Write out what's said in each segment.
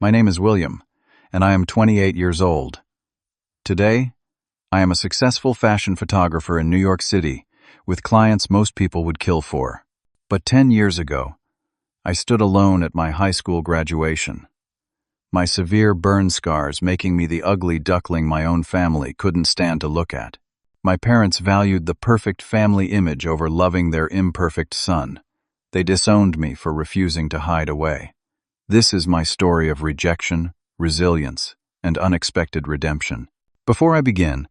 My name is William, and I am 28 years old. Today, I am a successful fashion photographer in New York City, with clients most people would kill for. But 10 years ago, I stood alone at my high school graduation. My severe burn scars making me the ugly duckling my own family couldn't stand to look at. My parents valued the perfect family image over loving their imperfect son. They disowned me for refusing to hide away. This is my story of rejection, resilience, and unexpected redemption. Before I begin,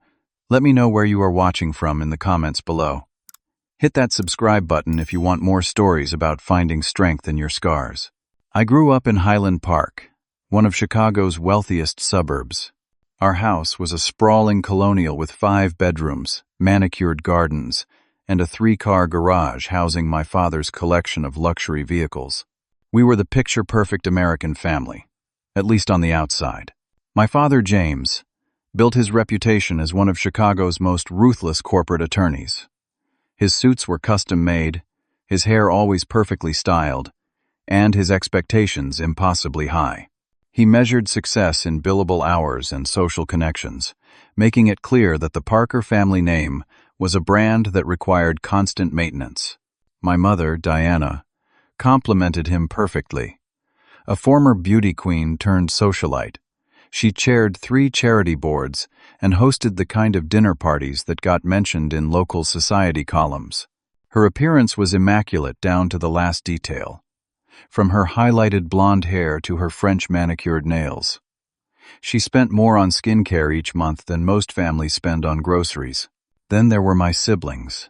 let me know where you are watching from in the comments below. Hit that subscribe button if you want more stories about finding strength in your scars. I grew up in Highland Park, one of Chicago's wealthiest suburbs. Our house was a sprawling colonial with 5 bedrooms, manicured gardens, and a 3-car garage housing my father's collection of luxury vehicles. We were the picture-perfect American family, at least on the outside. My father, James, built his reputation as one of Chicago's most ruthless corporate attorneys. His suits were custom-made, his hair always perfectly styled, and his expectations impossibly high. He measured success in billable hours and social connections, making it clear that the Parker family name was a brand that required constant maintenance. My mother, Diana, complimented him perfectly. A former beauty queen turned socialite, she chaired 3 charity boards and hosted the kind of dinner parties that got mentioned in local society columns. Her appearance was immaculate down to the last detail, from her highlighted blonde hair to her French manicured nails. She spent more on skincare each month than most families spend on groceries. Then there were my siblings.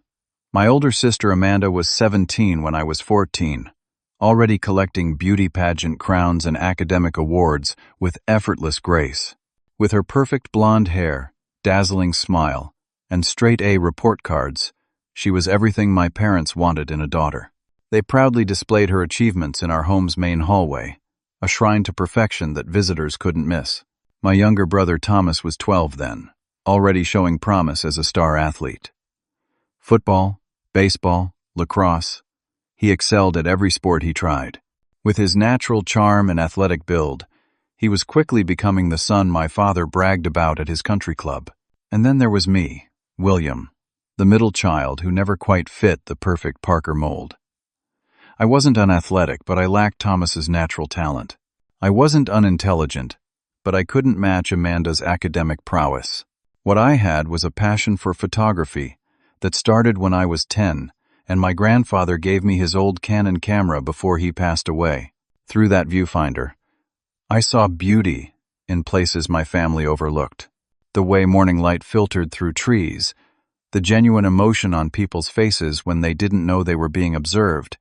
My older sister Amanda was 17 when I was 14. Already collecting beauty pageant crowns and academic awards with effortless grace. With her perfect blonde hair, dazzling smile, and straight-A report cards, she was everything my parents wanted in a daughter. They proudly displayed her achievements in our home's main hallway, a shrine to perfection that visitors couldn't miss. My younger brother Thomas was 12 then, already showing promise as a star athlete. Football, baseball, lacrosse, he excelled at every sport he tried. With his natural charm and athletic build, he was quickly becoming the son my father bragged about at his country club. And then there was me, William, the middle child who never quite fit the perfect Parker mold. I wasn't unathletic, but I lacked Thomas's natural talent. I wasn't unintelligent, but I couldn't match Amanda's academic prowess. What I had was a passion for photography that started when I was 10, and my grandfather gave me his old Canon camera before he passed away. Through that viewfinder, I saw beauty in places my family overlooked. The way morning light filtered through trees, the genuine emotion on people's faces when they didn't know they were being observed,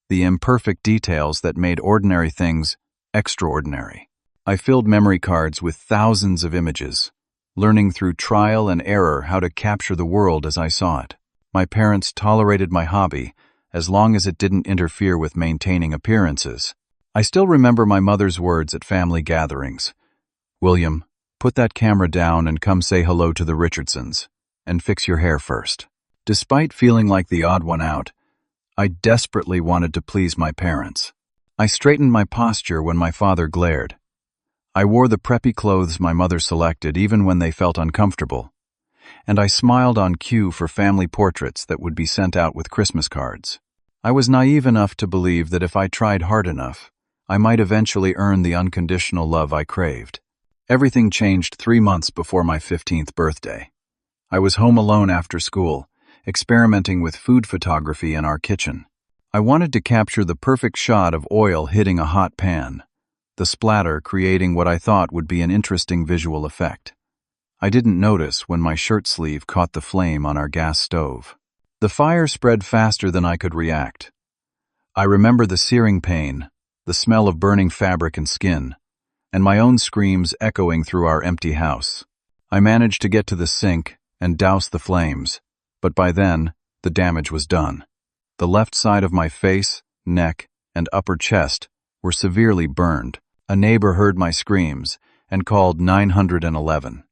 the imperfect details that made ordinary things extraordinary. I filled memory cards with thousands of images, learning through trial and error how to capture the world as I saw it. My parents tolerated my hobby as long as it didn't interfere with maintaining appearances. I still remember my mother's words at family gatherings. "William, put that camera down and come say hello to the Richardsons, and fix your hair first." Despite feeling like the odd one out, I desperately wanted to please my parents. I straightened my posture when my father glared. I wore the preppy clothes my mother selected even when they felt uncomfortable. And I smiled on cue for family portraits that would be sent out with Christmas cards. I was naive enough to believe that if I tried hard enough, I might eventually earn the unconditional love I craved. Everything changed 3 months before my 15th birthday. I was home alone after school, experimenting with food photography in our kitchen. I wanted to capture the perfect shot of oil hitting a hot pan, the splatter creating what I thought would be an interesting visual effect. I didn't notice when my shirt sleeve caught the flame on our gas stove. The fire spread faster than I could react. I remember the searing pain, the smell of burning fabric and skin, and my own screams echoing through our empty house. I managed to get to the sink and douse the flames, but by then, the damage was done. The left side of my face, neck, and upper chest were severely burned. A neighbor heard my screams and called 911.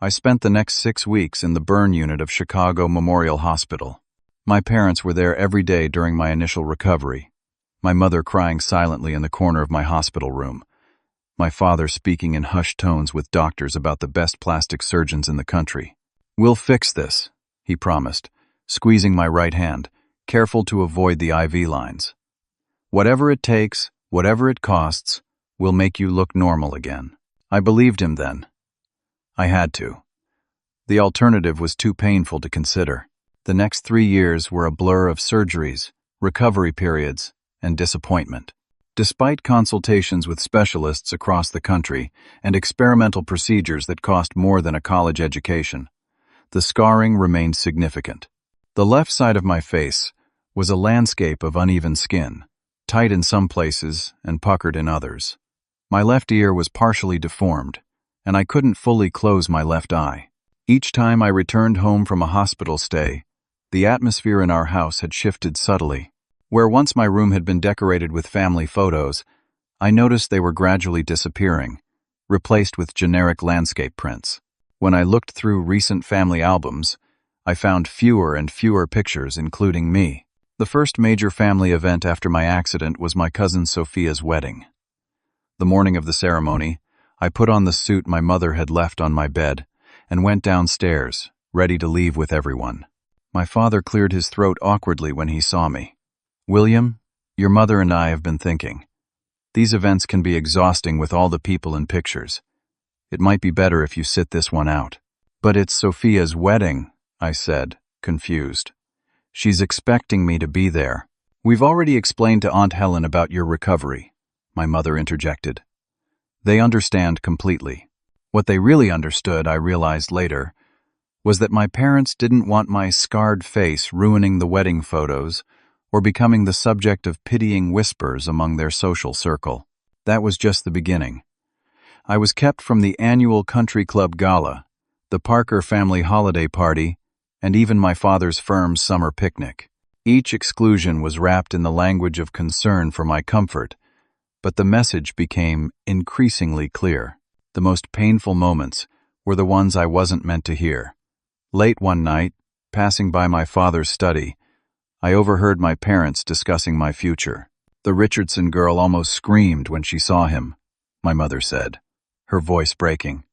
I spent the next 6 weeks in the burn unit of Chicago Memorial Hospital. My parents were there every day during my initial recovery, my mother crying silently in the corner of my hospital room, my father speaking in hushed tones with doctors about the best plastic surgeons in the country. "We'll fix this," he promised, squeezing my right hand, careful to avoid the IV lines. "Whatever it takes, whatever it costs, we'll make you look normal again." I believed him then. I had to. The alternative was too painful to consider. The next 3 years were a blur of surgeries, recovery periods, and disappointment. Despite consultations with specialists across the country and experimental procedures that cost more than a college education, the scarring remained significant. The left side of my face was a landscape of uneven skin, tight in some places and puckered in others. My left ear was partially deformed, and I couldn't fully close my left eye. Each time I returned home from a hospital stay, the atmosphere in our house had shifted subtly. Where once my room had been decorated with family photos, I noticed they were gradually disappearing, replaced with generic landscape prints. When I looked through recent family albums, I found fewer and fewer pictures, including me. The first major family event after my accident was my cousin Sophia's wedding. The morning of the ceremony, I put on the suit my mother had left on my bed and went downstairs, ready to leave with everyone. My father cleared his throat awkwardly when he saw me. "William, your mother and I have been thinking. These events can be exhausting with all the people and pictures. It might be better if you sit this one out." "But it's Sophia's wedding," I said, confused. "She's expecting me to be there." "We've already explained to Aunt Helen about your recovery," my mother interjected. "They understand completely." What they really understood, I realized later, was that my parents didn't want my scarred face ruining the wedding photos or becoming the subject of pitying whispers among their social circle. That was just the beginning. I was kept from the annual country club gala, the Parker family holiday party, and even my father's firm's summer picnic. Each exclusion was wrapped in the language of concern for my comfort, but the message became increasingly clear. The most painful moments were the ones I wasn't meant to hear. Late one night, passing by my father's study, I overheard my parents discussing my future. "The Richardson girl almost screamed when she saw him," my mother said, her voice breaking.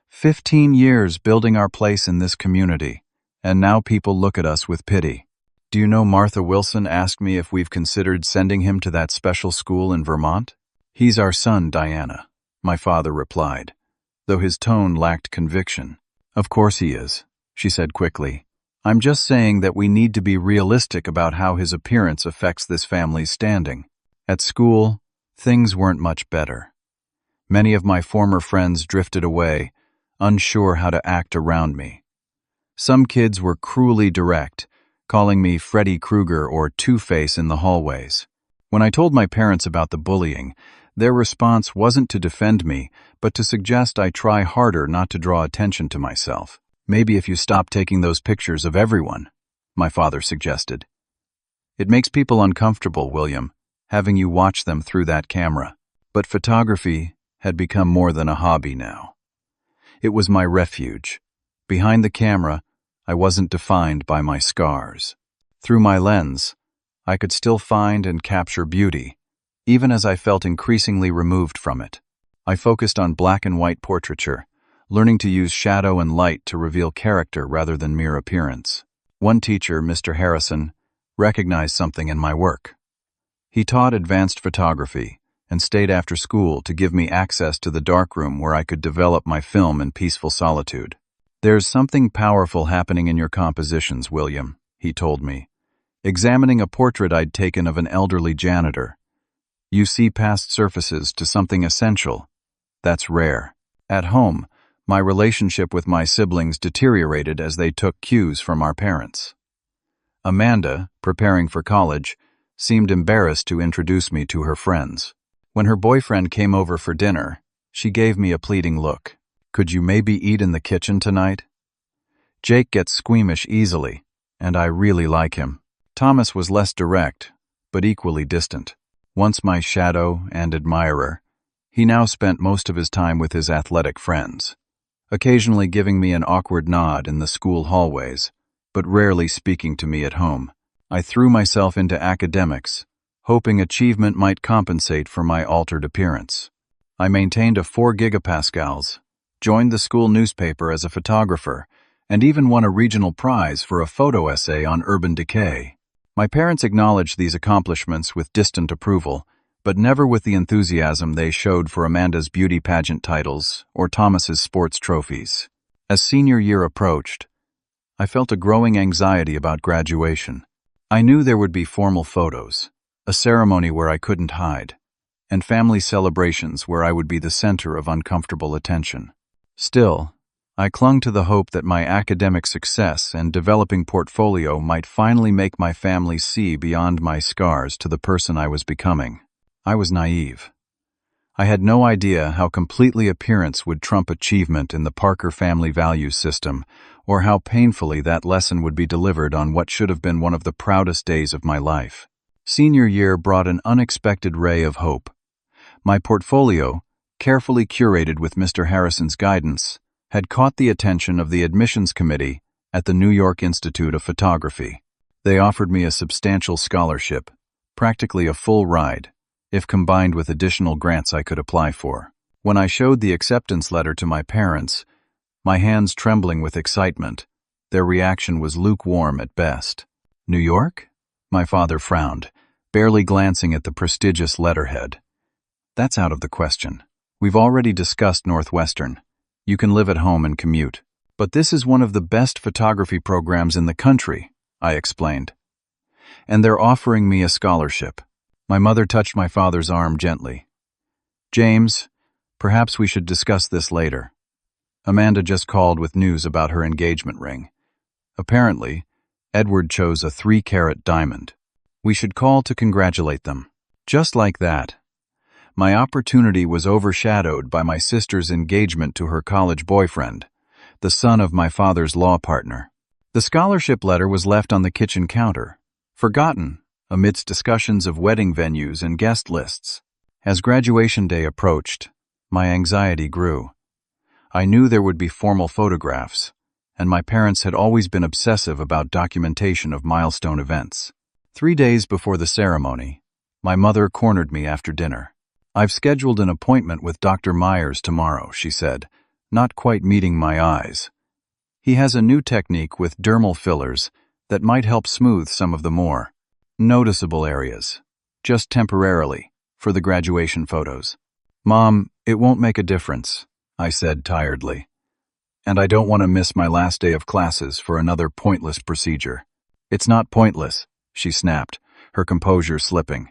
15 years building our place in this community, and now people look at us with pity. "Do you know Martha Wilson asked me if we've considered sending him to that special school in Vermont?" "He's our son, Diana," my father replied, though his tone lacked conviction. "Of course he is," she said quickly. "I'm just saying that we need to be realistic about how his appearance affects this family's standing." At school, things weren't much better. Many of my former friends drifted away, unsure how to act around me. Some kids were cruelly direct, calling me Freddy Krueger or Two-Face in the hallways. When I told my parents about the bullying, their response wasn't to defend me, but to suggest I try harder not to draw attention to myself. "Maybe if you stop taking those pictures of everyone," my father suggested. "It makes people uncomfortable, William, having you watch them through that camera." But photography had become more than a hobby now. It was my refuge. Behind the camera, I wasn't defined by my scars. Through my lens, I could still find and capture beauty, even as I felt increasingly removed from it. I focused on black and white portraiture, learning to use shadow and light to reveal character rather than mere appearance. One teacher, Mr. Harrison, recognized something in my work. He taught advanced photography and stayed after school to give me access to the darkroom where I could develop my film in peaceful solitude. "There's something powerful happening in your compositions, William," he told me, examining a portrait I'd taken of an elderly janitor. "You see past surfaces to something essential. That's rare. At home, my relationship with my siblings deteriorated as they took cues from our parents. Amanda, preparing for college, seemed embarrassed to introduce me to her friends. When her boyfriend came over for dinner, she gave me a pleading look. "Could you maybe eat in the kitchen tonight?" Jake gets squeamish easily, and I really like him. Thomas was less direct, but equally distant. Once my shadow and admirer, he now spent most of his time with his athletic friends, occasionally giving me an awkward nod in the school hallways, but rarely speaking to me at home. I threw myself into academics, hoping achievement might compensate for my altered appearance. I maintained a 4 gigapascals, joined the school newspaper as a photographer, and even won a regional prize for a photo essay on urban decay. My parents acknowledged these accomplishments with distant approval, but never with the enthusiasm they showed for Amanda's beauty pageant titles or Thomas's sports trophies. As senior year approached, I felt a growing anxiety about graduation. I knew there would be formal photos, a ceremony where I couldn't hide, and family celebrations where I would be the center of uncomfortable attention. Still, I clung to the hope that my academic success and developing portfolio might finally make my family see beyond my scars to the person I was becoming. I was naive. I had no idea how completely appearance would trump achievement in the Parker family values system, or how painfully that lesson would be delivered on what should have been one of the proudest days of my life. Senior year brought an unexpected ray of hope. My portfolio, carefully curated with Mr. Harrison's guidance, had caught the attention of the admissions committee at the New York Institute of Photography. They offered me a substantial scholarship, practically a full ride, if combined with additional grants I could apply for. When I showed the acceptance letter to my parents, my hands trembling with excitement, their reaction was lukewarm at best. New York? My father frowned, barely glancing at the prestigious letterhead. That's out of the question. We've already discussed Northwestern. You can live at home and commute. But this is one of the best photography programs in the country, I explained. And they're offering me a scholarship. My mother touched my father's arm gently. James, perhaps we should discuss this later. Amanda just called with news about her engagement ring. Apparently, Edward chose a 3-carat diamond. We should call to congratulate them. Just like that. My opportunity was overshadowed by my sister's engagement to her college boyfriend, the son of my father's law partner. The scholarship letter was left on the kitchen counter, forgotten amidst discussions of wedding venues and guest lists. As graduation day approached, my anxiety grew. I knew there would be formal photographs, and my parents had always been obsessive about documentation of milestone events. 3 days before the ceremony, my mother cornered me after dinner. I've scheduled an appointment with Dr. Myers tomorrow, she said, not quite meeting my eyes. He has a new technique with dermal fillers that might help smooth some of the more noticeable areas, just temporarily, for the graduation photos. Mom, it won't make a difference, I said tiredly. And I don't want to miss my last day of classes for another pointless procedure. It's not pointless, she snapped, her composure slipping.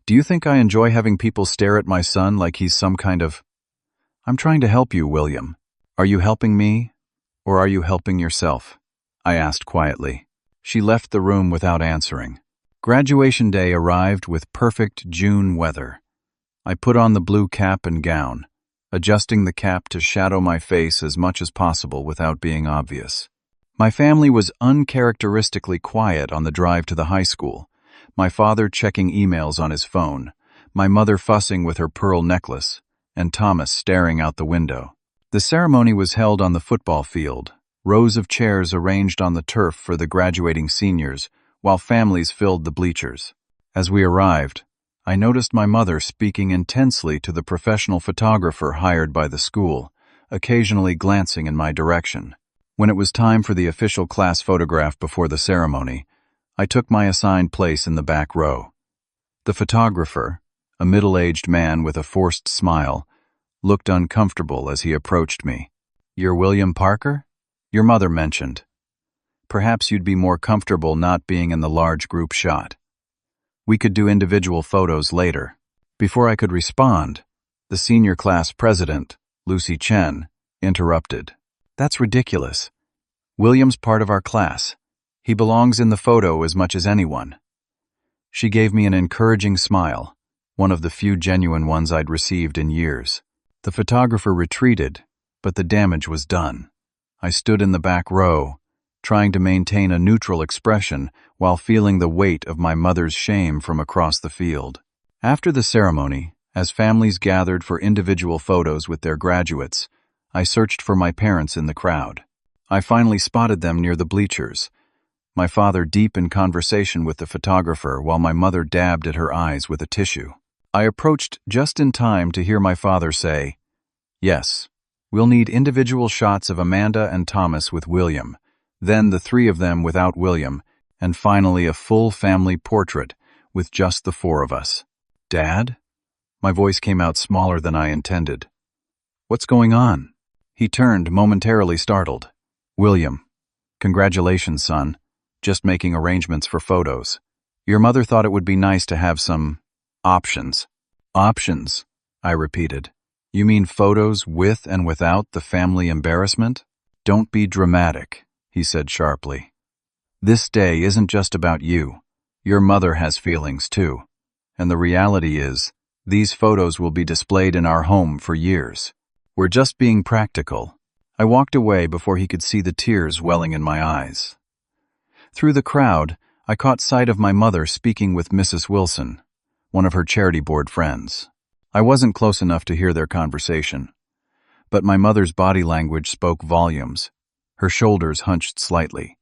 Do you think I enjoy having people stare at my son like he's some kind of... I'm trying to help you, William. Are you helping me, or are you helping yourself? I asked quietly. She left the room without answering. Graduation day arrived with perfect June weather. I put on the blue cap and gown, adjusting the cap to shadow my face as much as possible without being obvious. My family was uncharacteristically quiet on the drive to the high school, my father checking emails on his phone, my mother fussing with her pearl necklace, and Thomas staring out the window. The ceremony was held on the football field, rows of chairs arranged on the turf for the graduating seniors, while families filled the bleachers. As we arrived, I noticed my mother speaking intensely to the professional photographer hired by the school, occasionally glancing in my direction. When it was time for the official class photograph before the ceremony, I took my assigned place in the back row. The photographer, a middle-aged man with a forced smile, looked uncomfortable as he approached me. "You're William Parker?" "Your mother mentioned. Perhaps you'd be more comfortable not being in the large group shot. We could do individual photos later." Before I could respond, the senior class president, Lucy Chen, interrupted. "That's ridiculous. William's part of our class. He belongs in the photo as much as anyone." She gave me an encouraging smile, one of the few genuine ones I'd received in years. The photographer retreated, but the damage was done. I stood in the back row, trying to maintain a neutral expression while feeling the weight of my mother's shame from across the field. After the ceremony, as families gathered for individual photos with their graduates, I searched for my parents in the crowd. I finally spotted them near the bleachers, my father deep in conversation with the photographer while my mother dabbed at her eyes with a tissue. I approached just in time to hear my father say, "Yes, we'll need individual shots of Amanda and Thomas with William, then the three of them without William, and finally a full family portrait with just the four of us." "Dad?" My voice came out smaller than I intended. "What's going on?" He turned, momentarily startled. "William, congratulations, son. Just making arrangements for photos. Your mother thought it would be nice to have some options." "Options?" I repeated. "You mean photos with and without the family embarrassment?" "Don't be dramatic," he said sharply. "This day isn't just about you. Your mother has feelings too. And the reality is, these photos will be displayed in our home for years. We're just being practical." I walked away before he could see the tears welling in my eyes. Through the crowd, I caught sight of my mother speaking with Mrs. Wilson, one of her charity board friends. I wasn't close enough to hear their conversation, but my mother's body language spoke volumes. Her shoulders hunched slightly,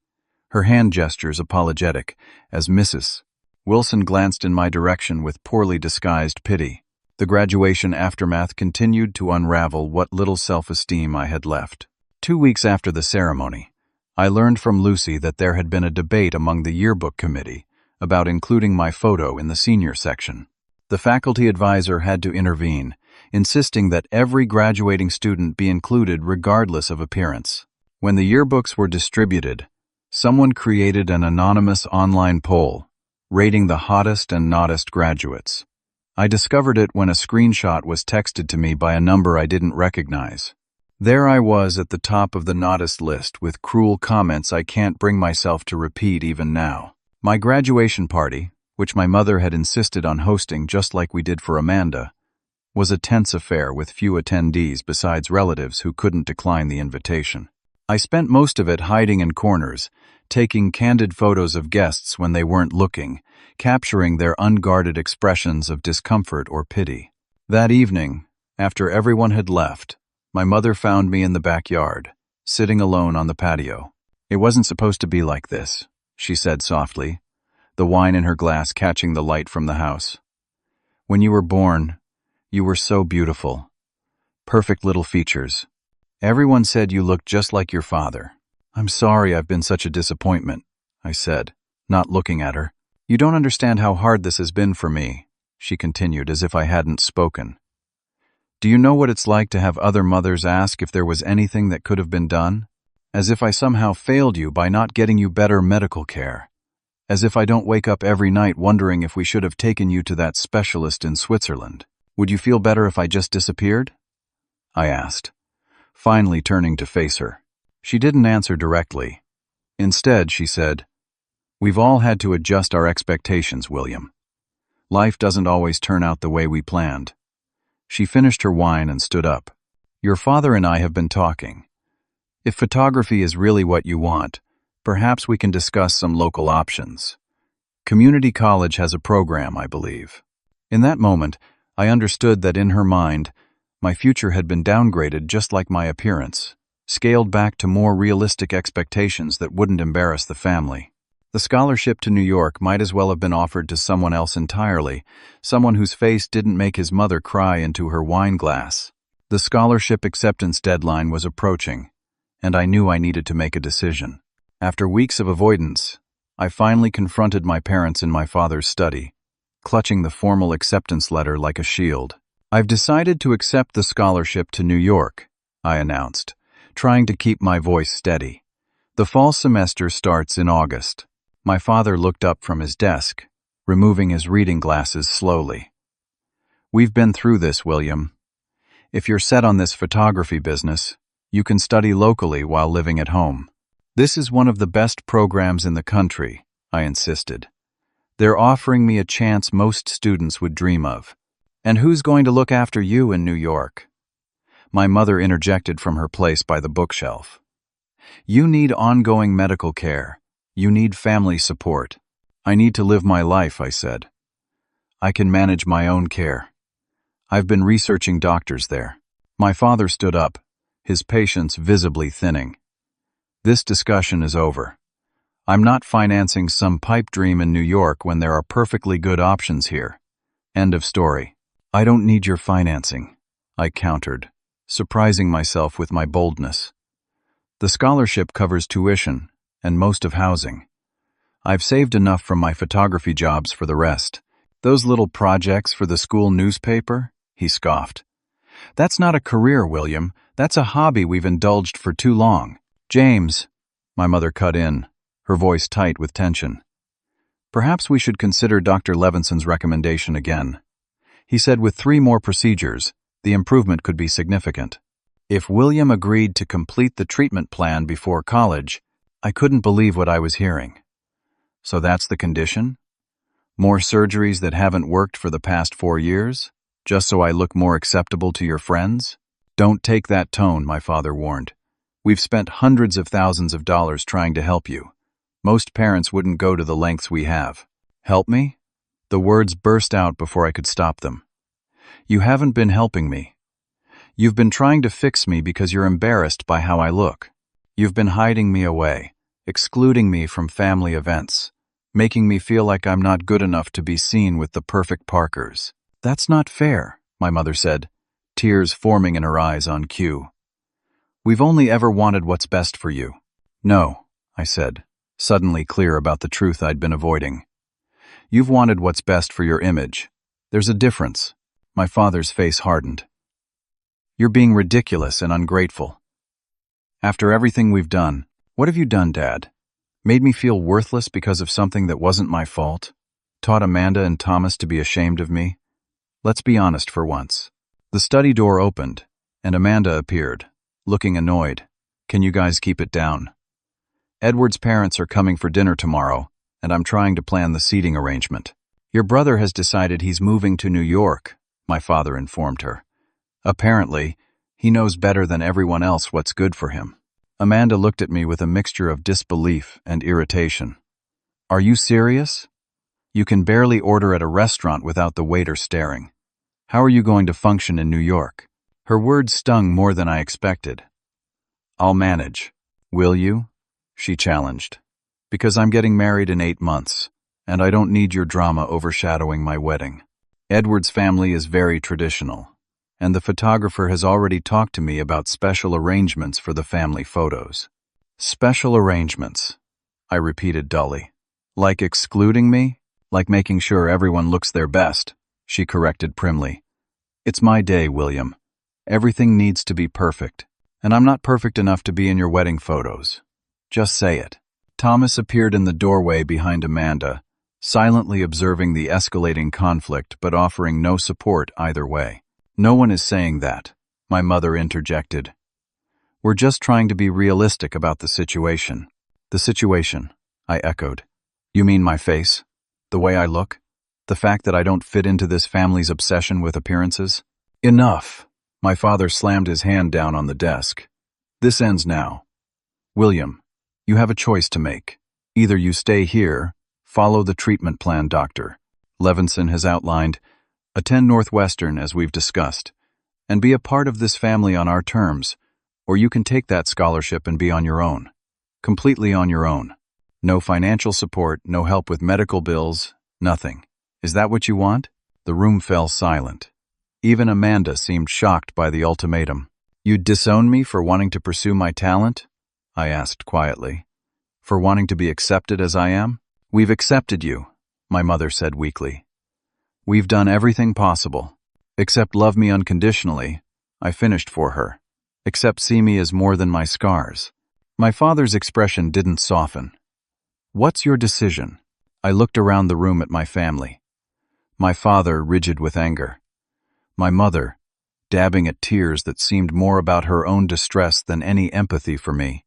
her hand gestures apologetic, as Mrs. Wilson glanced in my direction with poorly disguised pity. The graduation aftermath continued to unravel what little self-esteem I had left. 2 weeks after the ceremony, I learned from Lucy that there had been a debate among the yearbook committee about including my photo in the senior section. The faculty advisor had to intervene, insisting that every graduating student be included regardless of appearance. When the yearbooks were distributed, someone created an anonymous online poll, rating the hottest and nottest graduates. I discovered it when a screenshot was texted to me by a number I didn't recognize. There I was at the top of the nottest list with cruel comments I can't bring myself to repeat even now. My graduation party, which my mother had insisted on hosting just like we did for Amanda, was a tense affair with few attendees besides relatives who couldn't decline the invitation. I spent most of it hiding in corners, taking candid photos of guests when they weren't looking, capturing their unguarded expressions of discomfort or pity. That evening, after everyone had left, my mother found me in the backyard, sitting alone on the patio. "It wasn't supposed to be like this," she said softly, the wine in her glass catching the light from the house. "When you were born, you were so beautiful. Perfect little features. Everyone said you looked just like your father." "I'm sorry I've been such a disappointment," I said, not looking at her. "You don't understand how hard this has been for me," she continued as if I hadn't spoken. "Do you know what it's like to have other mothers ask if there was anything that could have been done? As if I somehow failed you by not getting you better medical care. As if I don't wake up every night wondering if we should have taken you to that specialist in Switzerland. Would you feel better if I just disappeared?" I asked, finally turning to face her. She didn't answer directly. Instead, she said, "We've all had to adjust our expectations, William. Life doesn't always turn out the way we planned." She finished her wine and stood up. "Your father and I have been talking. If photography is really what you want, perhaps we can discuss some local options. Community college has a program, I believe." In that moment, I understood that in her mind, my future had been downgraded just like my appearance, scaled back to more realistic expectations that wouldn't embarrass the family. The scholarship to New York might as well have been offered to someone else entirely, someone whose face didn't make his mother cry into her wine glass. The scholarship acceptance deadline was approaching, and I knew I needed to make a decision. After weeks of avoidance, I finally confronted my parents in my father's study, clutching the formal acceptance letter like a shield. "I've decided to accept the scholarship to New York," I announced, trying to keep my voice steady. "The fall semester starts in August." My father looked up from his desk, removing his reading glasses slowly. "We've been through this, William. If you're set on this photography business, you can study locally while living at home. This is one of the best programs in the country," I insisted. "They're offering me a chance most students would dream of. And who's going to look after you in New York?" My mother interjected from her place by the bookshelf. "You need ongoing medical care. You need family support." "I need to live my life," I said. "I can manage my own care. I've been researching doctors there." My father stood up, his patience visibly thinning. "This discussion is over. I'm not financing some pipe dream in New York when there are perfectly good options here. End of story." I don't need your financing, I countered, surprising myself with my boldness. The scholarship covers tuition and most of housing. I've saved enough from my photography jobs for the rest. Those little projects for the school newspaper? He scoffed. That's not a career, William. That's a hobby we've indulged for too long. James, my mother cut in, her voice tight with tension. Perhaps we should consider Dr. Levinson's recommendation again. He said with 3 more procedures, the improvement could be significant. If William agreed to complete the treatment plan before college, I couldn't believe what I was hearing. So that's the condition? More surgeries that haven't worked for the past 4 years? Just so I look more acceptable to your friends? Don't take that tone, my father warned. We've spent hundreds of thousands of dollars trying to help you. Most parents wouldn't go to the lengths we have. Help me? The words burst out before I could stop them. You haven't been helping me. You've been trying to fix me because you're embarrassed by how I look. You've been hiding me away, excluding me from family events, making me feel like I'm not good enough to be seen with the perfect Parkers. That's not fair, my mother said, tears forming in her eyes on cue. We've only ever wanted what's best for you. No, I said, suddenly clear about the truth I'd been avoiding. You've wanted what's best for your image. There's a difference. My father's face hardened. You're being ridiculous and ungrateful. After everything we've done, what have you done, Dad? Made me feel worthless because of something that wasn't my fault? Taught Amanda and Thomas to be ashamed of me? Let's be honest for once. The study door opened, and Amanda appeared, looking annoyed. Can you guys keep it down? Edward's parents are coming for dinner tomorrow, and I'm trying to plan the seating arrangement. Your brother has decided he's moving to New York, my father informed her. Apparently, he knows better than everyone else what's good for him. Amanda looked at me with a mixture of disbelief and irritation. Are you serious? You can barely order at a restaurant without the waiter staring. How are you going to function in New York? Her words stung more than I expected. I'll manage. Will you? She challenged. Because I'm getting married in 8 months, and I don't need your drama overshadowing my wedding. Edward's family is very traditional, and the photographer has already talked to me about special arrangements for the family photos. Special arrangements, I repeated dully. Like excluding me? Like making sure everyone looks their best, she corrected primly. It's my day, William. Everything needs to be perfect, and I'm not perfect enough to be in your wedding photos. Just say it. Thomas appeared in the doorway behind Amanda, silently observing the escalating conflict but offering no support either way. No one is saying that, my mother interjected. We're just trying to be realistic about the situation. The situation, I echoed. You mean my face? The way I look? The fact that I don't fit into this family's obsession with appearances? Enough! My father slammed his hand down on the desk. This ends now. William, you have a choice to make. Either you stay here, follow the treatment plan Dr. Levinson has outlined, attend Northwestern as we've discussed, and be a part of this family on our terms, or you can take that scholarship and be on your own. Completely on your own. No financial support, no help with medical bills, nothing. Is that what you want? The room fell silent. Even Amanda seemed shocked by the ultimatum. You'd disown me for wanting to pursue my talent? I asked quietly. For wanting to be accepted as I am? We've accepted you, my mother said weakly. We've done everything possible. Except love me unconditionally, I finished for her. Except see me as more than my scars. My father's expression didn't soften. What's your decision? I looked around the room at my family. My father rigid with anger. My mother, dabbing at tears that seemed more about her own distress than any empathy for me.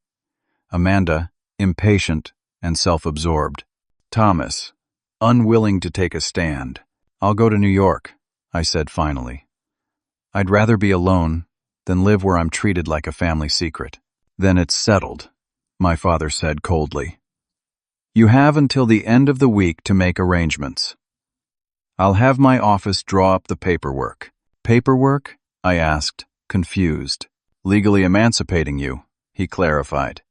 Amanda, impatient and self-absorbed. Thomas, unwilling to take a stand. I'll go to New York, I said finally. I'd rather be alone than live where I'm treated like a family secret. Then it's settled, my father said coldly. You have until the end of the week to make arrangements. I'll have my office draw up the paperwork. Paperwork? I asked, confused. Legally emancipating you, he clarified.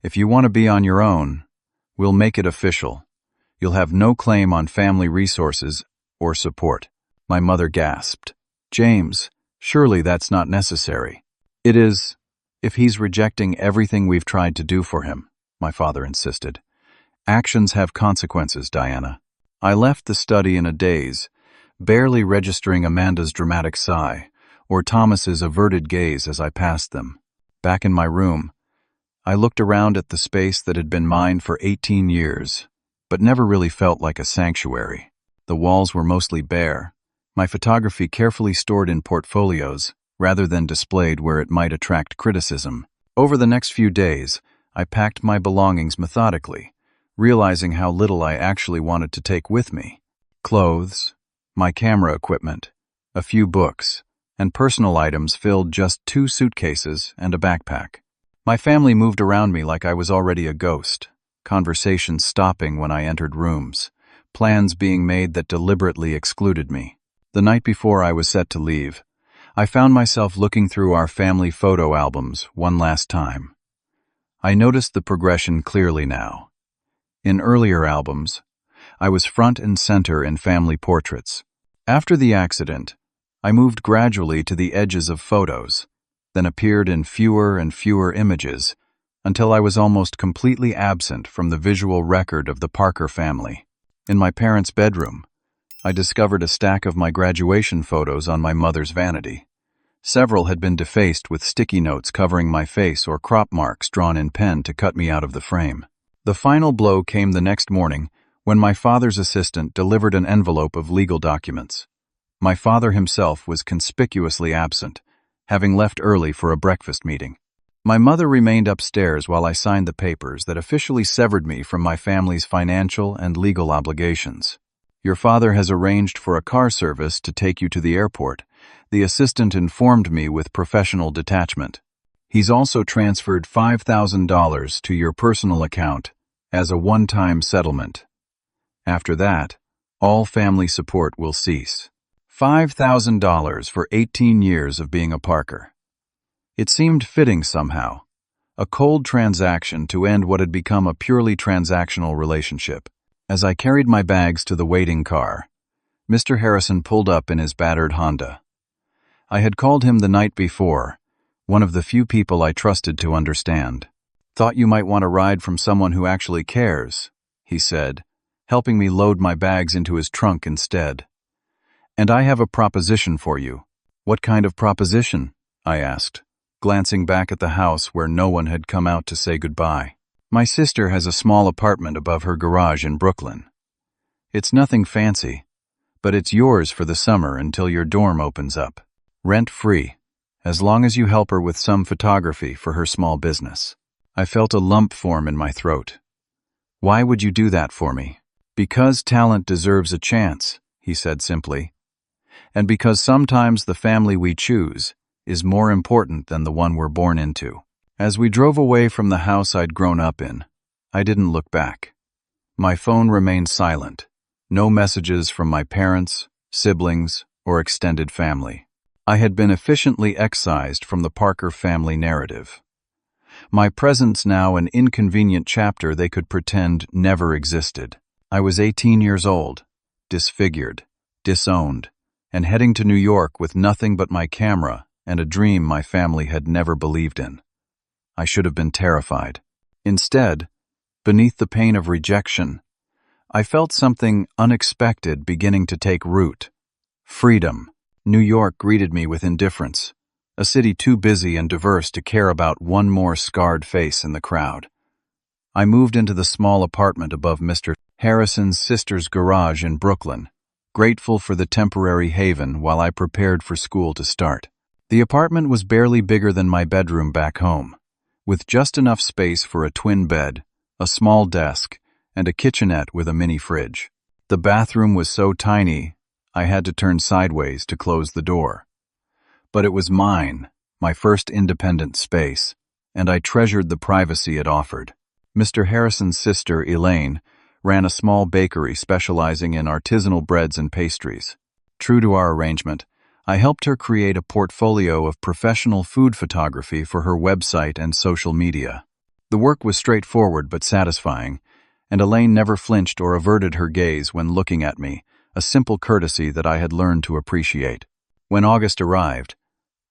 If you want to be on your own, we'll make it official. You'll have no claim on family resources or support. My mother gasped. "James, surely that's not necessary." "It is, if he's rejecting everything we've tried to do for him," my father insisted. "Actions have consequences, Diana." I left the study in a daze, barely registering Amanda's dramatic sigh or Thomas's averted gaze as I passed them. Back in my room, I looked around at the space that had been mine for 18 years, but never really felt like a sanctuary. The walls were mostly bare, my photography carefully stored in portfolios rather than displayed where it might attract criticism. Over the next few days, I packed my belongings methodically, realizing how little I actually wanted to take with me. Clothes, my camera equipment, a few books, and personal items filled just 2 suitcases and a backpack. My family moved around me like I was already a ghost, conversations stopping when I entered rooms, plans being made that deliberately excluded me. The night before I was set to leave, I found myself looking through our family photo albums one last time. I noticed the progression clearly now. In earlier albums, I was front and center in family portraits. After the accident, I moved gradually to the edges of photos, then appeared in fewer and fewer images until I was almost completely absent from the visual record of the Parker family. In my parents' bedroom, I discovered a stack of my graduation photos on my mother's vanity. Several had been defaced with sticky notes covering my face or crop marks drawn in pen to cut me out of the frame. The final blow came the next morning when my father's assistant delivered an envelope of legal documents. My father himself was conspicuously absent, having left early for a breakfast meeting. My mother remained upstairs while I signed the papers that officially severed me from my family's financial and legal obligations. "Your father has arranged for a car service to take you to the airport," the assistant informed me with professional detachment. "He's also transferred $5,000 to your personal account as a one-time settlement. After that, all family support will cease." $5,000 for 18 years of being a Parker. It seemed fitting somehow, a cold transaction to end what had become a purely transactional relationship. As I carried my bags to the waiting car, Mr. Harrison pulled up in his battered Honda. I had called him the night before, one of the few people I trusted to understand. "Thought you might want a ride from someone who actually cares," he said, helping me load my bags into his trunk instead. "And I have a proposition for you." "What kind of proposition?" I asked, glancing back at the house where no one had come out to say goodbye. "My sister has a small apartment above her garage in Brooklyn. It's nothing fancy, but it's yours for the summer until your dorm opens up. Rent-free, as long as you help her with some photography for her small business." I felt a lump form in my throat. "Why would you do that for me?" "Because talent deserves a chance," he said simply. "And because sometimes the family we choose is more important than the one we're born into." As we drove away from the house I'd grown up in, I didn't look back. My phone remained silent. No messages from my parents, siblings, or extended family. I had been efficiently excised from the Parker family narrative. My presence now an inconvenient chapter they could pretend never existed. I was 18 years old, disfigured, disowned, and heading to New York with nothing but my camera and a dream my family had never believed in. I should have been terrified. Instead, beneath the pain of rejection, I felt something unexpected beginning to take root. Freedom. New York greeted me with indifference, a city too busy and diverse to care about one more scarred face in the crowd. I moved into the small apartment above Mr. Harrison's sister's garage in Brooklyn, grateful for the temporary haven while I prepared for school to start. The apartment was barely bigger than my bedroom back home, with just enough space for a twin bed, a small desk, and a kitchenette with a mini fridge. The bathroom was so tiny, I had to turn sideways to close the door. But it was mine, my first independent space, and I treasured the privacy it offered. Mr. Harrison's sister, Elaine, ran a small bakery specializing in artisanal breads and pastries. True to our arrangement, I helped her create a portfolio of professional food photography for her website and social media. The work was straightforward but satisfying, and Elaine never flinched or averted her gaze when looking at me, a simple courtesy that I had learned to appreciate. When August arrived,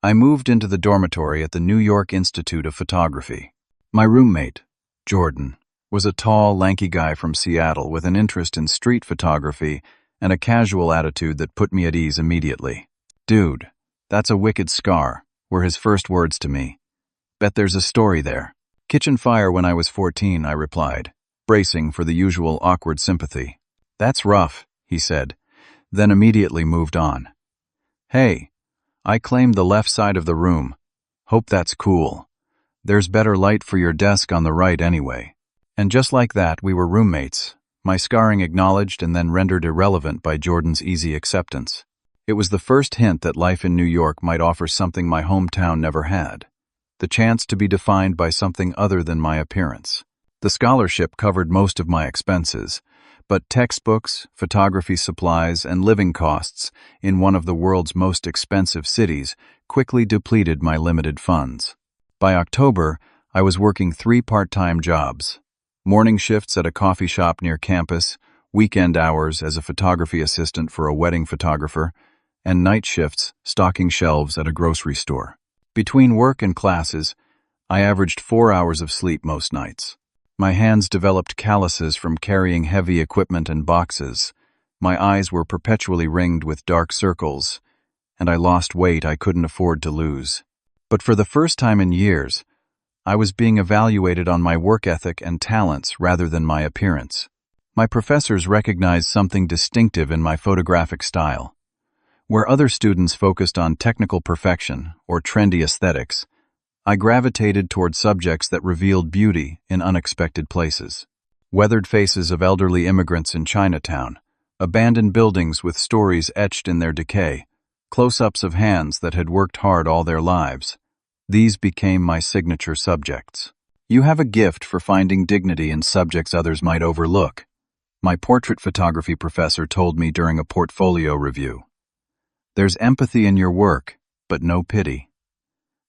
I moved into the dormitory at the New York Institute of Photography. My roommate, Jordan, was a tall, lanky guy from Seattle with an interest in street photography and a casual attitude that put me at ease immediately. "Dude, that's a wicked scar," were his first words to me. "Bet there's a story there." "Kitchen fire when I was 14, I replied, bracing for the usual awkward sympathy. "That's rough," he said, then immediately moved on. "Hey, I claimed the left side of the room. Hope that's cool. There's better light for your desk on the right anyway." And just like that, we were roommates, my scarring acknowledged and then rendered irrelevant by Jordan's easy acceptance. It was the first hint that life in New York might offer something my hometown never had, the chance to be defined by something other than my appearance. The scholarship covered most of my expenses, but textbooks, photography supplies, and living costs in one of the world's most expensive cities quickly depleted my limited funds. By October, I was working 3 part-time jobs: morning shifts at a coffee shop near campus, weekend hours as a photography assistant for a wedding photographer, and night shifts stocking shelves at a grocery store. Between work and classes, I averaged 4 hours of sleep most nights. My hands developed calluses from carrying heavy equipment and boxes. My eyes were perpetually ringed with dark circles, and I lost weight I couldn't afford to lose. But for the first time in years, I was being evaluated on my work ethic and talents rather than my appearance. My professors recognized something distinctive in my photographic style. Where other students focused on technical perfection or trendy aesthetics, I gravitated toward subjects that revealed beauty in unexpected places. Weathered faces of elderly immigrants in Chinatown, abandoned buildings with stories etched in their decay, close-ups of hands that had worked hard all their lives. These became my signature subjects. "You have a gift for finding dignity in subjects others might overlook," my portrait photography professor told me during a portfolio review. "There's empathy in your work, but no pity.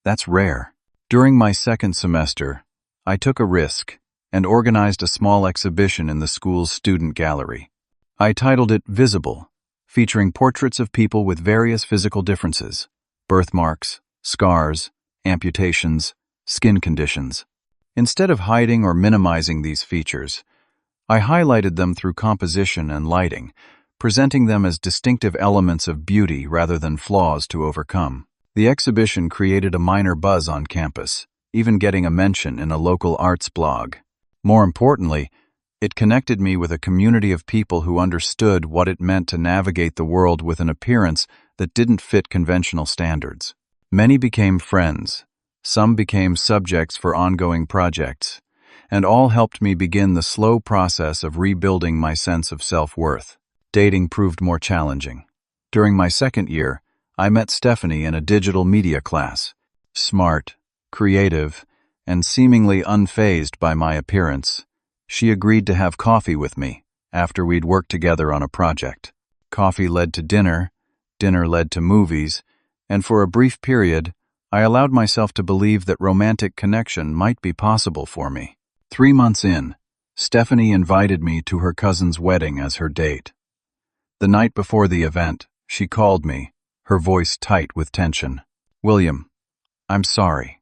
That's rare." During my second semester, I took a risk and organized a small exhibition in the school's student gallery. I titled it Visible, featuring portraits of people with various physical differences: birthmarks, scars, amputations, skin conditions. Instead of hiding or minimizing these features, I highlighted them through composition and lighting, presenting them as distinctive elements of beauty rather than flaws to overcome. The exhibition created a minor buzz on campus, even getting a mention in a local arts blog. More importantly, it connected me with a community of people who understood what it meant to navigate the world with an appearance that didn't fit conventional standards. Many became friends, some became subjects for ongoing projects, and all helped me begin the slow process of rebuilding my sense of self-worth. Dating proved more challenging. During my second year, I met Stephanie in a digital media class. Smart, creative, and seemingly unfazed by my appearance, she agreed to have coffee with me after we'd worked together on a project. Coffee led to dinner, dinner led to movies, and for a brief period, I allowed myself to believe that romantic connection might be possible for me. 3 months in, Stephanie invited me to her cousin's wedding as her date. The night before the event, she called me, her voice tight with tension. "William, I'm sorry,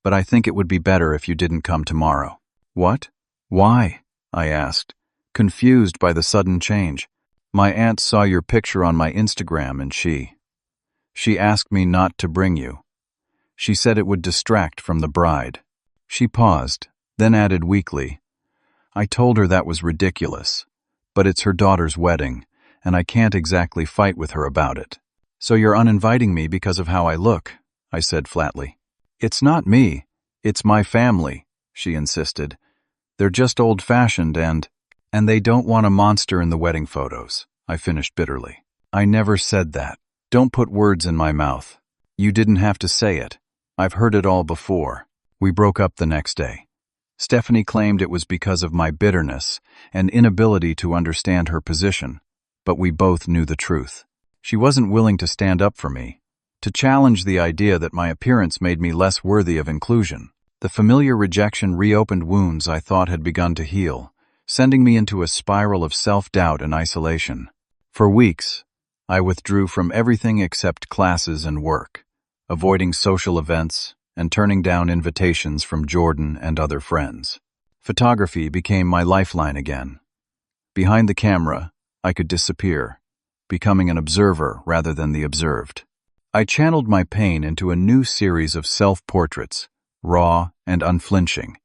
but I think it would be better if you didn't come tomorrow." "What? Why?" I asked, confused by the sudden change. "My aunt saw your picture on my Instagram and she asked me not to bring you. She said it would distract from the bride." She paused, then added weakly, "I told her that was ridiculous, but it's her daughter's wedding, and I can't exactly fight with her about it." "So you're uninviting me because of how I look," I said flatly. "It's not me, it's my family," she insisted. "They're just old-fashioned and they don't want a monster in the wedding photos," I finished bitterly. "I never said that. Don't put words in my mouth. You didn't have to say it. I've heard it all before." We broke up the next day. Stephanie claimed it was because of my bitterness and inability to understand her position, but we both knew the truth. She wasn't willing to stand up for me, to challenge the idea that my appearance made me less worthy of inclusion. The familiar rejection reopened wounds I thought had begun to heal, sending me into a spiral of self-doubt and isolation. For weeks, I withdrew from everything except classes and work, avoiding social events and turning down invitations from Jordan and other friends. Photography became my lifeline again. Behind the camera, I could disappear, becoming an observer rather than the observed. I channeled my pain into a new series of self-portraits, raw and unflinching,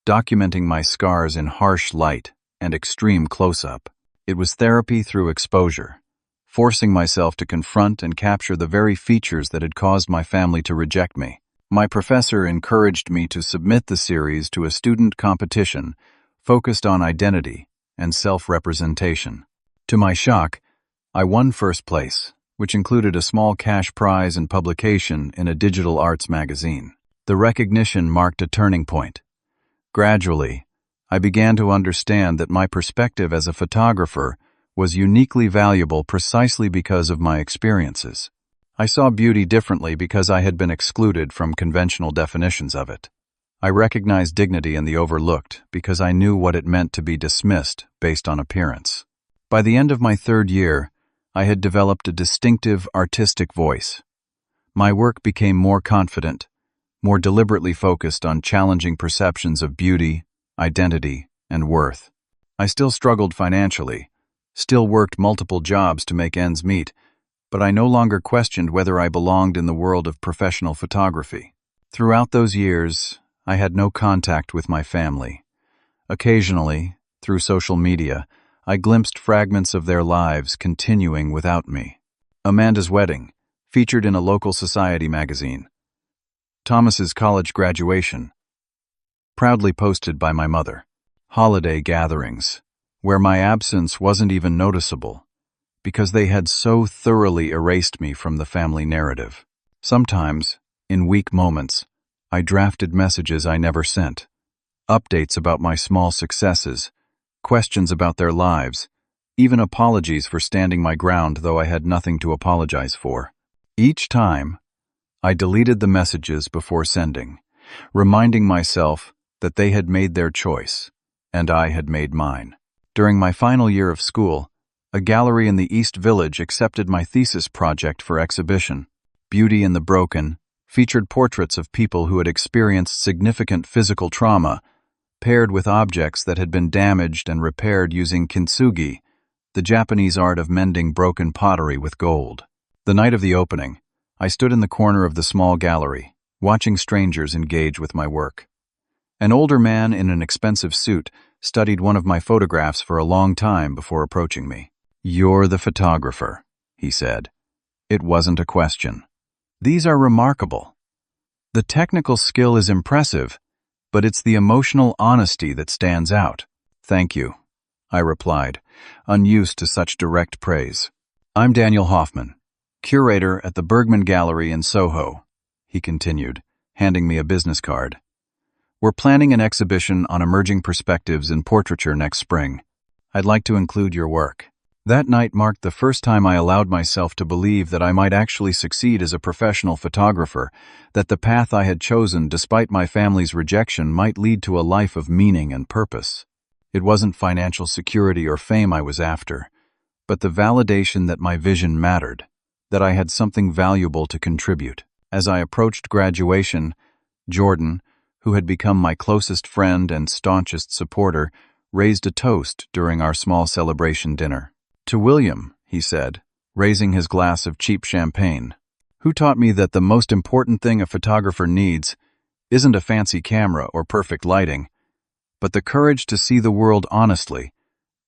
documenting my scars in harsh light and extreme close-up. It was therapy through exposure, forcing myself to confront and capture the very features that had caused my family to reject me. My professor encouraged me to submit the series to a student competition focused on identity and self-representation. To my shock, I won first place, which included a small cash prize and publication in a digital arts magazine. The recognition marked a turning point. Gradually, I began to understand that my perspective as a photographer was uniquely valuable precisely because of my experiences. I saw beauty differently because I had been excluded from conventional definitions of it. I recognized dignity in the overlooked because I knew what it meant to be dismissed based on appearance. By the end of my third year, I had developed a distinctive artistic voice. My work became more confident, more deliberately focused on challenging perceptions of beauty, identity, and worth. I still struggled financially, still worked multiple jobs to make ends meet, but I no longer questioned whether I belonged in the world of professional photography. Throughout those years, I had no contact with my family. Occasionally, through social media, I glimpsed fragments of their lives continuing without me. Amanda's wedding, featured in a local society magazine. Thomas's college graduation, proudly posted by my mother. Holiday gatherings, where my absence wasn't even noticeable, because they had so thoroughly erased me from the family narrative. Sometimes, in weak moments, I drafted messages I never sent, updates about my small successes, questions about their lives, even apologies for standing my ground though I had nothing to apologize for. Each time, I deleted the messages before sending, reminding myself that they had made their choice, and I had made mine. During my final year of school, a gallery in the East Village accepted my thesis project for exhibition. Beauty in the Broken featured portraits of people who had experienced significant physical trauma, paired with objects that had been damaged and repaired using kintsugi, the Japanese art of mending broken pottery with gold. The night of the opening, I stood in the corner of the small gallery, watching strangers engage with my work. An older man in an expensive suit studied one of my photographs for a long time before approaching me. "You're the photographer," he said. It wasn't a question. "These are remarkable. The technical skill is impressive, but it's the emotional honesty that stands out." "Thank you," I replied, unused to such direct praise. "I'm Daniel Hoffman, curator at the Bergman Gallery in Soho," he continued, handing me a business card. "We're planning an exhibition on emerging perspectives in portraiture next spring. I'd like to include your work." That night marked the first time I allowed myself to believe that I might actually succeed as a professional photographer, that the path I had chosen despite my family's rejection might lead to a life of meaning and purpose. It wasn't financial security or fame I was after, but the validation that my vision mattered, that I had something valuable to contribute. As I approached graduation, Jordan, who had become my closest friend and staunchest supporter, raised a toast during our small celebration dinner. "To William," he said, raising his glass of cheap champagne, "who taught me that the most important thing a photographer needs isn't a fancy camera or perfect lighting, but the courage to see the world honestly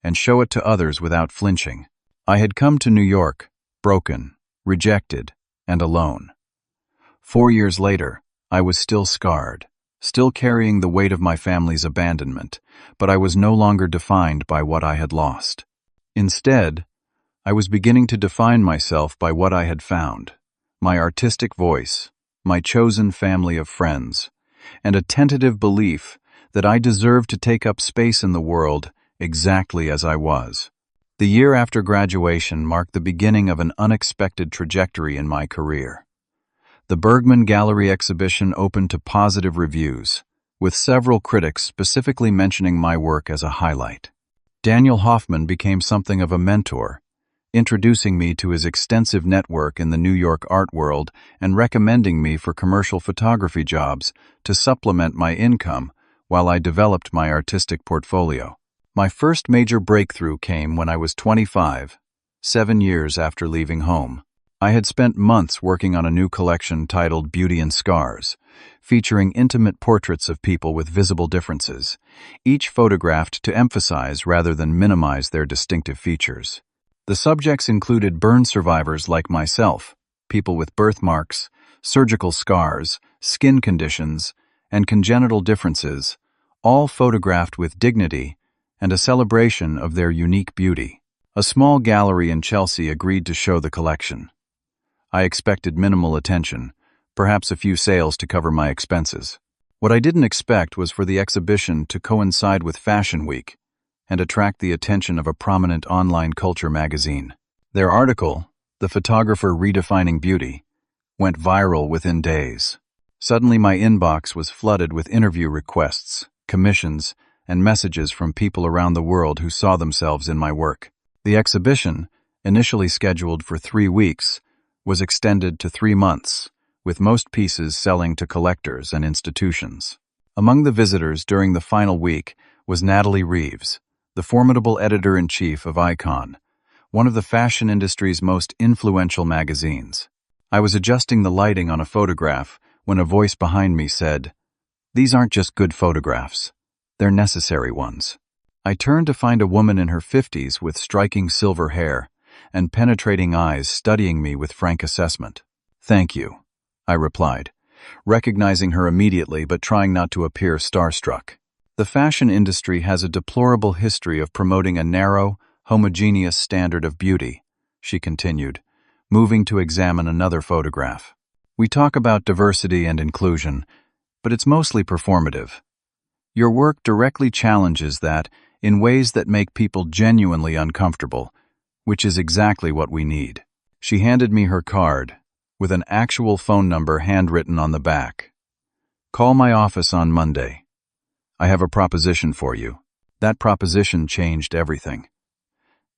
and show it to others without flinching." I had come to New York, broken, rejected, and alone. 4 years later, I was still scarred, still carrying the weight of my family's abandonment, but I was no longer defined by what I had lost. Instead, I was beginning to define myself by what I had found: my artistic voice, my chosen family of friends, and a tentative belief that I deserved to take up space in the world exactly as I was. The year after graduation marked the beginning of an unexpected trajectory in my career. The Bergman Gallery exhibition opened to positive reviews, with several critics specifically mentioning my work as a highlight. Daniel Hoffman became something of a mentor, introducing me to his extensive network in the New York art world and recommending me for commercial photography jobs to supplement my income while I developed my artistic portfolio. My first major breakthrough came when I was 25, 7 years after leaving home. I had spent months working on a new collection titled Beauty and Scars, featuring intimate portraits of people with visible differences, each photographed to emphasize rather than minimize their distinctive features. The subjects included burn survivors like myself, people with birthmarks, surgical scars, skin conditions, and congenital differences, all photographed with dignity and a celebration of their unique beauty. A small gallery in Chelsea agreed to show the collection. I expected minimal attention, perhaps a few sales to cover my expenses. What I didn't expect was for the exhibition to coincide with Fashion Week and attract the attention of a prominent online culture magazine. Their article, "The Photographer Redefining Beauty," went viral within days. Suddenly my inbox was flooded with interview requests, commissions, and messages from people around the world who saw themselves in my work. The exhibition, initially scheduled for 3 weeks, was extended to 3 months, with most pieces selling to collectors and institutions. Among the visitors during the final week was Natalie Reeves, the formidable editor-in-chief of Icon, one of the fashion industry's most influential magazines. I was adjusting the lighting on a photograph when a voice behind me said, "These aren't just good photographs, they're necessary ones." I turned to find a woman in her 50s with striking silver hair and penetrating eyes studying me with frank assessment. "Thank you," I replied, recognizing her immediately but trying not to appear starstruck. "The fashion industry has a deplorable history of promoting a narrow, homogeneous standard of beauty," she continued, moving to examine another photograph. "We talk about diversity and inclusion, but it's mostly performative. Your work directly challenges that in ways that make people genuinely uncomfortable, which is exactly what we need." She handed me her card, with an actual phone number handwritten on the back. "Call my office on Monday. I have a proposition for you." That proposition changed everything.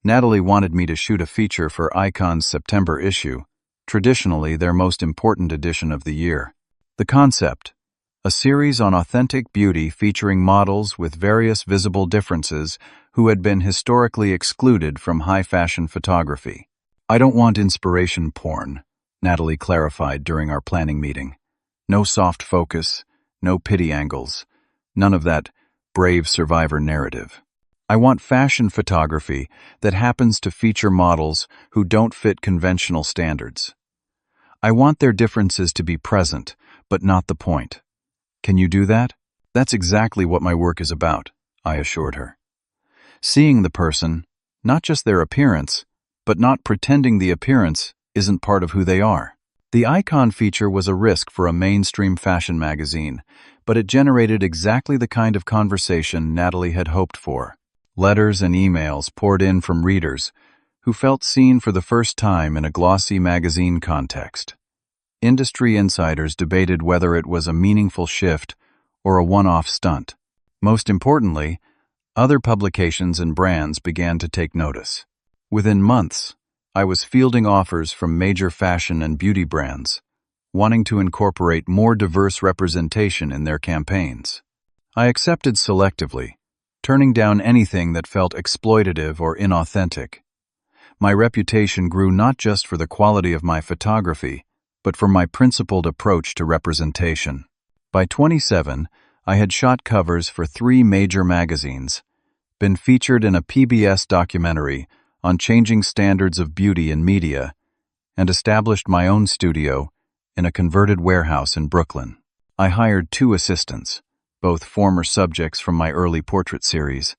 Natalie wanted me to shoot a feature for Icon's September issue, traditionally their most important edition of the year. The concept: a series on authentic beauty featuring models with various visible differences who had been historically excluded from high-fashion photography. "I don't want inspiration porn," Natalie clarified during our planning meeting. "No soft focus, no pity angles, none of that brave survivor narrative. I want fashion photography that happens to feature models who don't fit conventional standards. I want their differences to be present, but not the point. Can you do that?" "That's exactly what my work is about," I assured her. "Seeing the person, not just their appearance, but not pretending the appearance isn't part of who they are." The Icon feature was a risk for a mainstream fashion magazine, but it generated exactly the kind of conversation Natalie had hoped for. Letters and emails poured in from readers who felt seen for the first time in a glossy magazine context. Industry insiders debated whether it was a meaningful shift or a one-off stunt. Most importantly, other publications and brands began to take notice. Within months, I was fielding offers from major fashion and beauty brands, wanting to incorporate more diverse representation in their campaigns. I accepted selectively, turning down anything that felt exploitative or inauthentic. My reputation grew not just for the quality of my photography, but for my principled approach to representation. By 27, I had shot covers for 3 major magazines, been featured in a PBS documentary on changing standards of beauty in media, and established my own studio in a converted warehouse in Brooklyn. I hired 2 assistants, both former subjects from my early portrait series,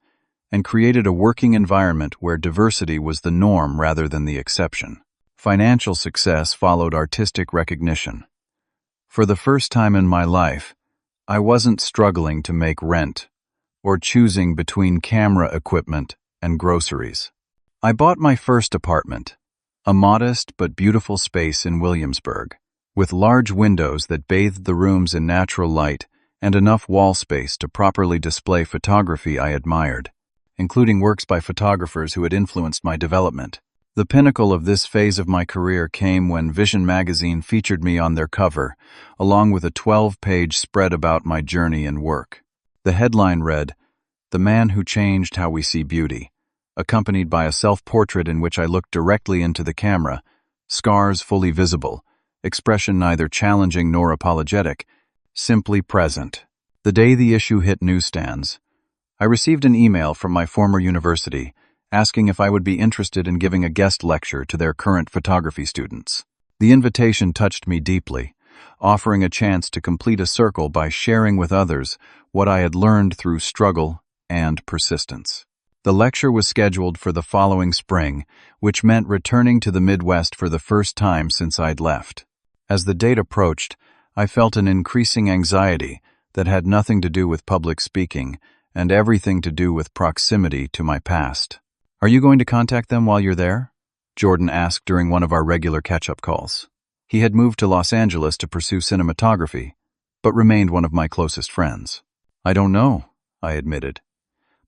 and created a working environment where diversity was the norm rather than the exception. Financial success followed artistic recognition. For the first time in my life, I wasn't struggling to make rent or choosing between camera equipment and groceries. I bought my first apartment, a modest but beautiful space in Williamsburg, with large windows that bathed the rooms in natural light and enough wall space to properly display photography I admired, including works by photographers who had influenced my development. The pinnacle of this phase of my career came when Vision magazine featured me on their cover, along with a 12-page spread about my journey and work. The headline read, "The Man Who Changed How We See Beauty," accompanied by a self-portrait in which I looked directly into the camera, scars fully visible, expression neither challenging nor apologetic, simply present. The day the issue hit newsstands, I received an email from my former university asking if I would be interested in giving a guest lecture to their current photography students. The invitation touched me deeply, offering a chance to complete a circle by sharing with others what I had learned through struggle and persistence. The lecture was scheduled for the following spring, which meant returning to the Midwest for the first time since I'd left. As the date approached, I felt an increasing anxiety that had nothing to do with public speaking and everything to do with proximity to my past. "Are you going to contact them while you're there?" Jordan asked during one of our regular catch-up calls. He had moved to Los Angeles to pursue cinematography, but remained one of my closest friends. "I don't know," I admitted.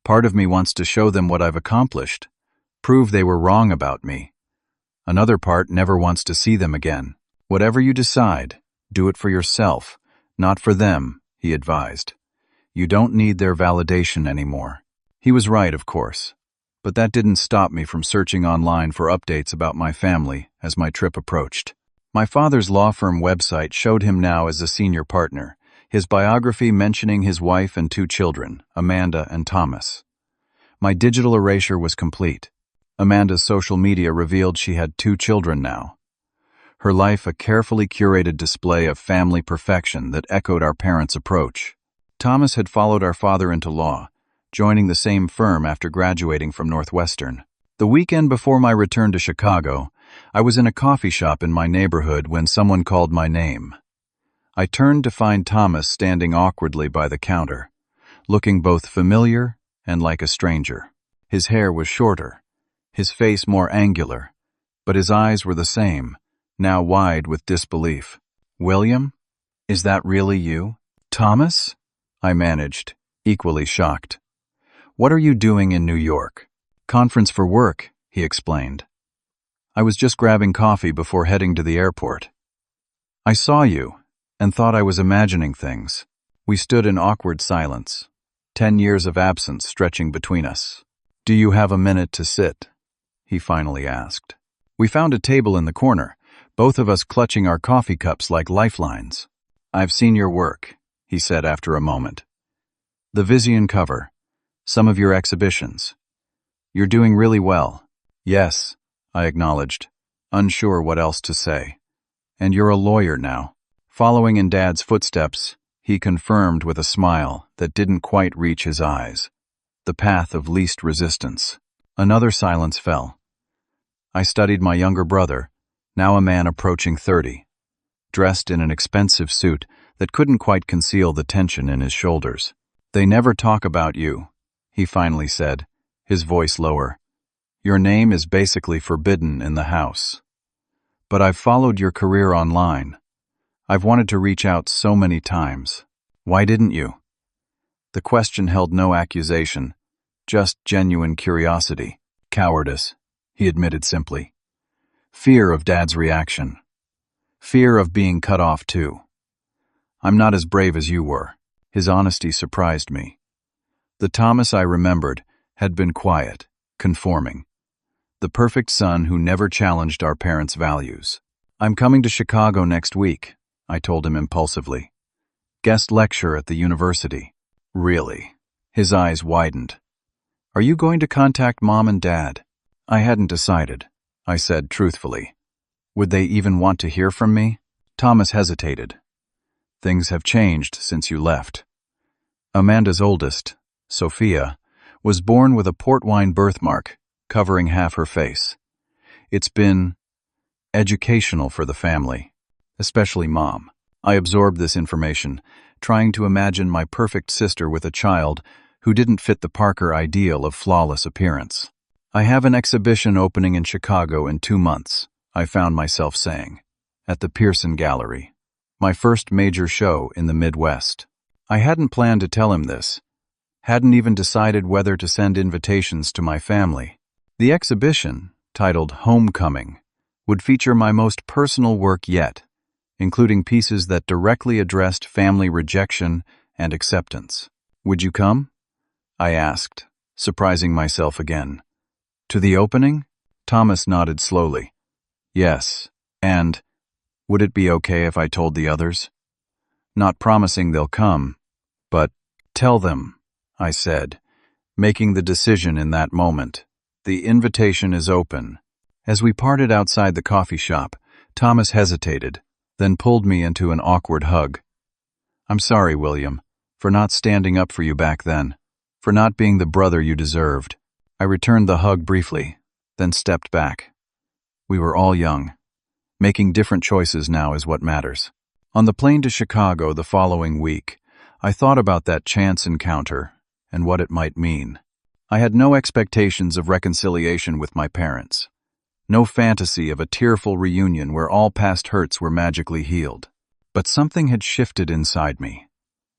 "Part of me wants to show them what I've accomplished, prove they were wrong about me. Another part never wants to see them again. Whatever you decide, do it for yourself, not for them," he advised. "You don't need their validation anymore." He was right, of course. But that didn't stop me from searching online for updates about my family as my trip approached. My father's law firm website showed him now as a senior partner, his biography mentioning his wife and 2 children, Amanda and Thomas. My digital erasure was complete. Amanda's social media revealed she had 2 children now. Her life a carefully curated display of family perfection that echoed our parents' approach. Thomas had followed our father into law, joining the same firm after graduating from Northwestern. The weekend before my return to Chicago, I was in a coffee shop in my neighborhood when someone called my name. I turned to find Thomas standing awkwardly by the counter, looking both familiar and like a stranger. His hair was shorter, his face more angular, but his eyes were the same, now wide with disbelief. "William? Is that really you?" "Thomas?" I managed, equally shocked. "What are you doing in New York?" "Conference for work," he explained. "I was just grabbing coffee before heading to the airport. I saw you and thought I was imagining things." We stood in awkward silence, 10 years of absence stretching between us. "Do you have a minute to sit?" he finally asked. We found a table in the corner, both of us clutching our coffee cups like lifelines. "I've seen your work," he said after a moment. "The Vision cover, some of your exhibitions. You're doing really well." "Yes," I acknowledged, unsure what else to say. "And you're a lawyer now." Following in Dad's footsteps, he confirmed with a smile that didn't quite reach his eyes. The path of least resistance. Another silence fell. I studied my younger brother, now a man approaching 30, dressed in an expensive suit that couldn't quite conceal the tension in his shoulders. "They never talk about you," he finally said, his voice lower. "Your name is basically forbidden in the house. But I've followed your career online. I've wanted to reach out so many times. Why didn't you?" The question held no accusation, just genuine curiosity. "Cowardice," he admitted simply. "Fear of Dad's reaction. Fear of being cut off too. I'm not as brave as you were." His honesty surprised me. The Thomas I remembered had been quiet, conforming. The perfect son who never challenged our parents' values. "I'm coming to Chicago next week," I told him impulsively. "Guest lecture at the university." "Really?" His eyes widened. "Are you going to contact Mom and Dad?" "I hadn't decided," I said truthfully. "Would they even want to hear from me?" Thomas hesitated. "Things have changed since you left. Amanda's oldest, Sophia, was born with a port wine birthmark covering half her face. It's been educational for the family, especially Mom." I absorbed this information, trying to imagine my perfect sister with a child who didn't fit the Parker ideal of flawless appearance. "I have an exhibition opening in Chicago in 2 months," I found myself saying, "at the Pearson Gallery. My first major show in the Midwest." I hadn't planned to tell him this, hadn't even decided whether to send invitations to my family. "The exhibition," titled Homecoming, would feature my most personal work yet, including pieces that directly addressed family rejection and acceptance. "Would you come?" I asked, surprising myself again. "To the opening?" Thomas nodded slowly. "Yes, and would it be okay if I told the others? Not promising they'll come, but tell them," I said, making the decision in that moment. "The invitation is open." As we parted outside the coffee shop, Thomas hesitated, then pulled me into an awkward hug. "I'm sorry, William, for not standing up for you back then, for not being the brother you deserved." I returned the hug briefly, then stepped back. We were all young. Making different choices now is what matters. On the plane to Chicago the following week, I thought about that chance encounter and what it might mean. I had no expectations of reconciliation with my parents. No fantasy of a tearful reunion where all past hurts were magically healed. But something had shifted inside me.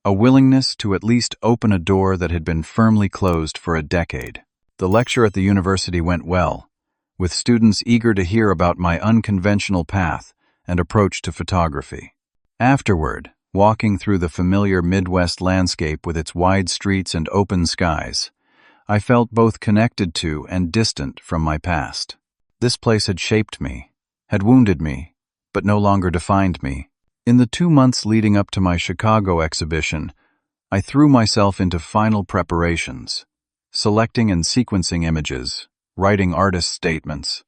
A willingness to at least open a door that had been firmly closed for a decade. The lecture at the university went well, with students eager to hear about my unconventional path and approach to photography. Afterward, walking through the familiar Midwest landscape with its wide streets and open skies, I felt both connected to and distant from my past. This place had shaped me, had wounded me, but no longer defined me. In the 2 months leading up to my Chicago exhibition, I threw myself into final preparations, selecting and sequencing images, writing artist statements,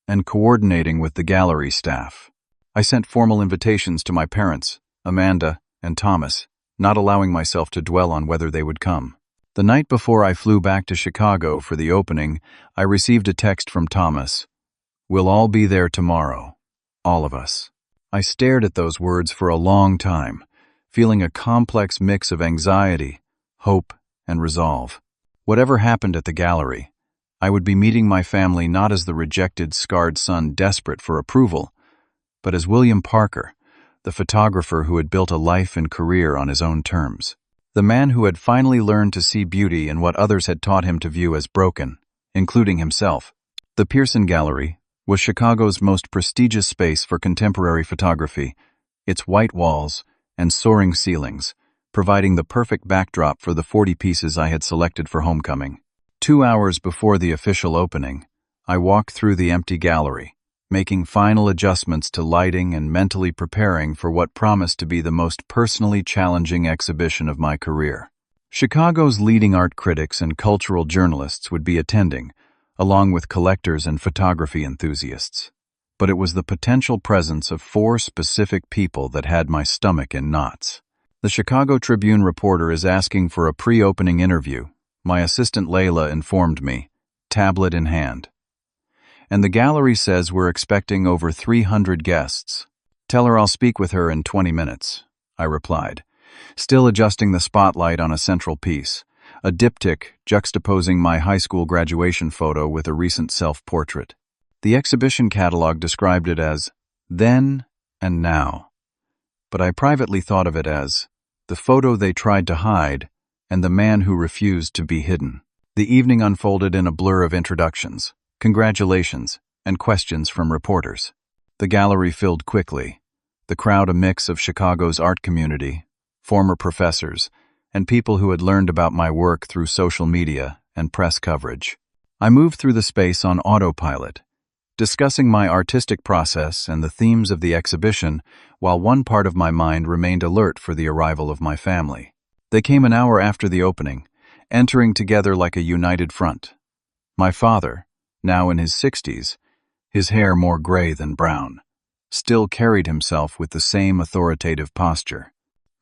and coordinating with the gallery staff. I sent formal invitations to my parents, Amanda and Thomas, not allowing myself to dwell on whether they would come. The night before I flew back to Chicago for the opening, I received a text from Thomas. "We'll all be there tomorrow. All of us." I stared at those words for a long time, feeling a complex mix of anxiety, hope, and resolve. Whatever happened at the gallery, I would be meeting my family not as the rejected, scarred son desperate for approval, but as William Parker, the photographer who had built a life and career on his own terms. The man who had finally learned to see beauty in what others had taught him to view as broken, including himself. The Pearson Gallery was Chicago's most prestigious space for contemporary photography, its white walls and soaring ceilings, providing the perfect backdrop for the 40 pieces I had selected for Homecoming. 2 hours before the official opening, I walked through the empty gallery, making final adjustments to lighting and mentally preparing for what promised to be the most personally challenging exhibition of my career. Chicago's leading art critics and cultural journalists would be attending, along with collectors and photography enthusiasts. But it was the potential presence of 4 specific people that had my stomach in knots. The Chicago Tribune reporter is asking for a pre-opening interview, my assistant Layla informed me, tablet in hand. And the gallery says we're expecting over 300 guests. "Tell her I'll speak with her in 20 minutes, I replied, still adjusting the spotlight on a central piece, a diptych juxtaposing my high school graduation photo with a recent self-portrait. The exhibition catalog described it as then and now, but I privately thought of it as the photo they tried to hide and the man who refused to be hidden. The evening unfolded in a blur of introductions, congratulations, and questions from reporters. The gallery filled quickly, the crowd a mix of Chicago's art community, former professors, and people who had learned about my work through social media and press coverage. I moved through the space on autopilot, discussing my artistic process and the themes of the exhibition, while one part of my mind remained alert for the arrival of my family. They came an hour after the opening, entering together like a united front. My father, now in his 60s, his hair more gray than brown, still carried himself with the same authoritative posture.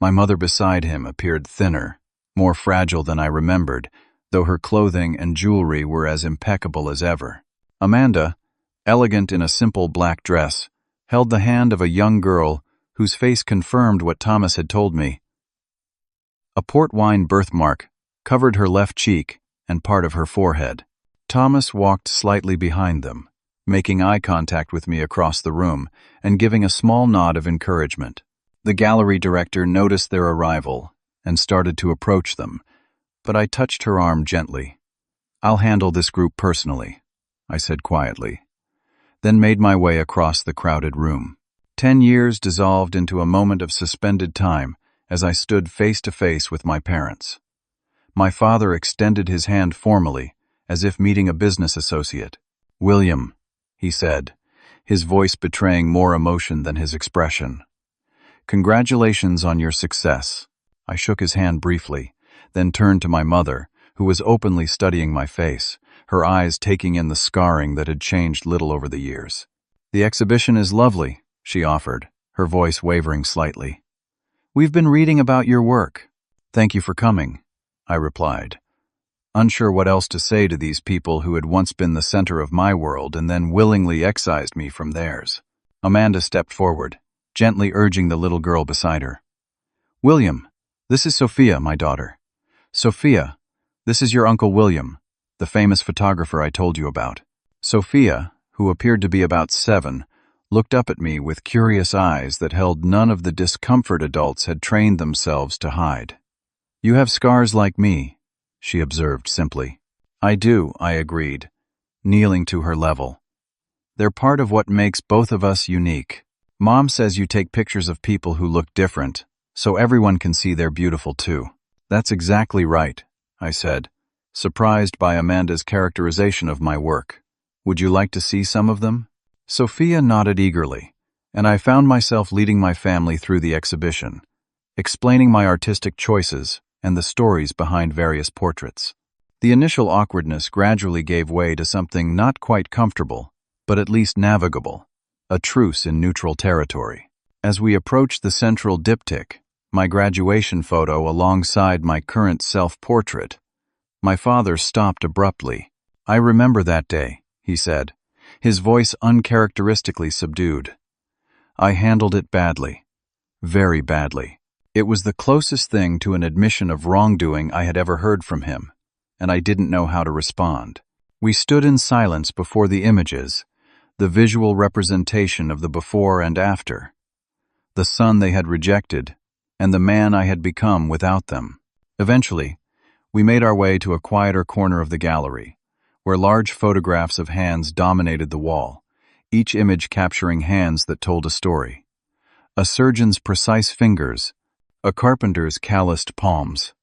My mother beside him appeared thinner, more fragile than I remembered, though her clothing and jewelry were as impeccable as ever. Amanda, elegant in a simple black dress, held the hand of a young girl whose face confirmed what Thomas had told me. A port wine birthmark covered her left cheek and part of her forehead. Thomas walked slightly behind them, making eye contact with me across the room and giving a small nod of encouragement. The gallery director noticed their arrival and started to approach them, but I touched her arm gently. "I'll handle this group personally," I said quietly. then made my way across the crowded room. 10 years dissolved into a moment of suspended time as I stood face to face with my parents. My father extended his hand formally, as if meeting a business associate. "William," he said, his voice betraying more emotion than his expression. "Congratulations on your success." I shook his hand briefly, then turned to my mother, who was openly studying my face, her eyes taking in the scarring that had changed little over the years. "The exhibition is lovely," she offered, her voice wavering slightly. "We've been reading about your work." "Thank you for coming," I replied, unsure what else to say to these people who had once been the center of my world and then willingly excised me from theirs. Amanda stepped forward, gently urging the little girl beside her. "William, this is Sophia, my daughter. Sophia, this is your Uncle William, the famous photographer I told you about." Sophia, who appeared to be about 7, looked up at me with curious eyes that held none of the discomfort adults had trained themselves to hide. "You have scars like me," she observed simply. "I do," I agreed, kneeling to her level. "They're part of what makes both of us unique. Mom says you take pictures of people who look different, so everyone can see they're beautiful too." "That's exactly right," I said, surprised by Amanda's characterization of my work. "Would you like to see some of them?" Sophia nodded eagerly, and I found myself leading my family through the exhibition, explaining my artistic choices and the stories behind various portraits. The initial awkwardness gradually gave way to something not quite comfortable, but at least navigable, a truce in neutral territory. As we approached the central diptych, my graduation photo alongside my current self-portrait, my father stopped abruptly. "I remember that day," he said, his voice uncharacteristically subdued. "I handled it badly. Very badly." It was the closest thing to an admission of wrongdoing I had ever heard from him, and I didn't know how to respond. We stood in silence before the images, the visual representation of the before and after, the son they had rejected, and the man I had become without them. Eventually, we made our way to a quieter corner of the gallery, where large photographs of hands dominated the wall, each image capturing hands that told a story. A surgeon's precise fingers, a carpenter's calloused palms,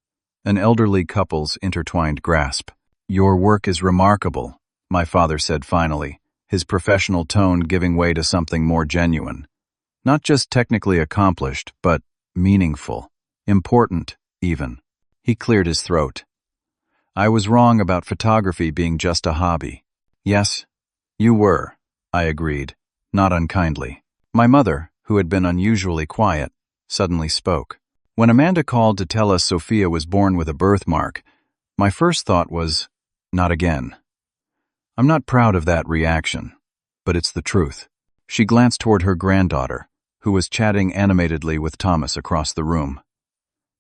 an elderly couple's intertwined grasp. "Your work is remarkable," my father said finally, his professional tone giving way to something more genuine. "Not just technically accomplished, but meaningful, important, even." He cleared his throat. "I was wrong about photography being just a hobby." "Yes, you were," I agreed, not unkindly. My mother, who had been unusually quiet, suddenly spoke. When Amanda called to tell us Sophia was born with a birthmark, my first thought was, not again. I'm not proud of that reaction, but it's the truth. She glanced toward her granddaughter, who was chatting animatedly with Thomas across the room.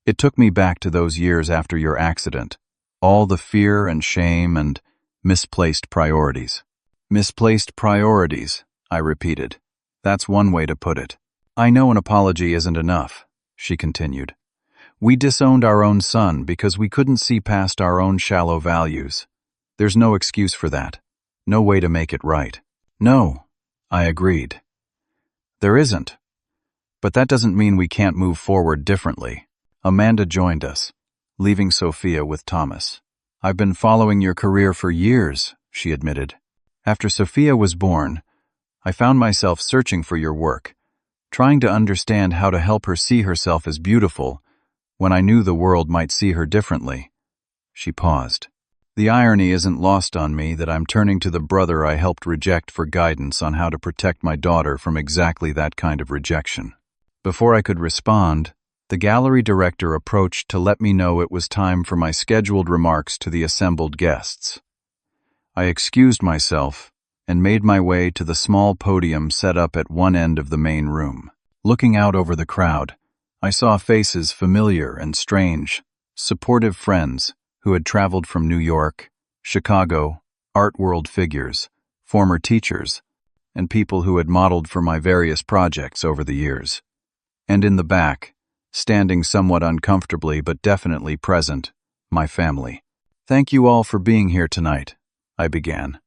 "It took me back to those years after your accident, all the fear and shame and misplaced priorities." "Misplaced priorities," I repeated. "That's one way to put it." "I know an apology isn't enough," she continued. "We disowned our own son because we couldn't see past our own shallow values. There's no excuse for that. No way to make it right." "No," I agreed. "There isn't. But that doesn't mean we can't move forward differently." Amanda joined us, leaving Sophia with Thomas. "I've been following your career for years," she admitted. "After Sophia was born, I found myself searching for your work, trying to understand how to help her see herself as beautiful when I knew the world might see her differently." She paused. "The irony isn't lost on me that I'm turning to the brother I helped reject for guidance on how to protect my daughter from exactly that kind of rejection." Before I could respond, the gallery director approached to let me know it was time for my scheduled remarks to the assembled guests. I excused myself and made my way to the small podium set up at one end of the main room. Looking out over the crowd, I saw faces familiar and strange, supportive friends who had traveled from New York, Chicago, art world figures, former teachers, and people who had modeled for my various projects over the years. And in the back, standing somewhat uncomfortably but definitely present, my family. "Thank you all for being here tonight," I began.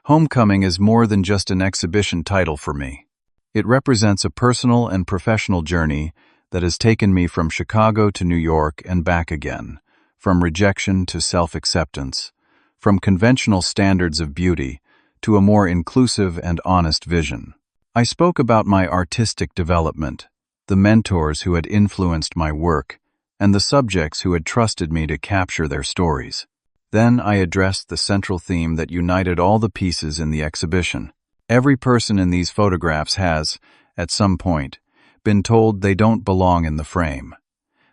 Homecoming is more than just an exhibition title for me. It represents a personal and professional journey that has taken me from Chicago to New York and back again, from rejection to self-acceptance, from conventional standards of beauty to a more inclusive and honest vision. I spoke about my artistic development, the mentors who had influenced my work, and the subjects who had trusted me to capture their stories. Then I addressed the central theme that united all the pieces in the exhibition. Every person in these photographs has, at some point, been told they don't belong in the frame,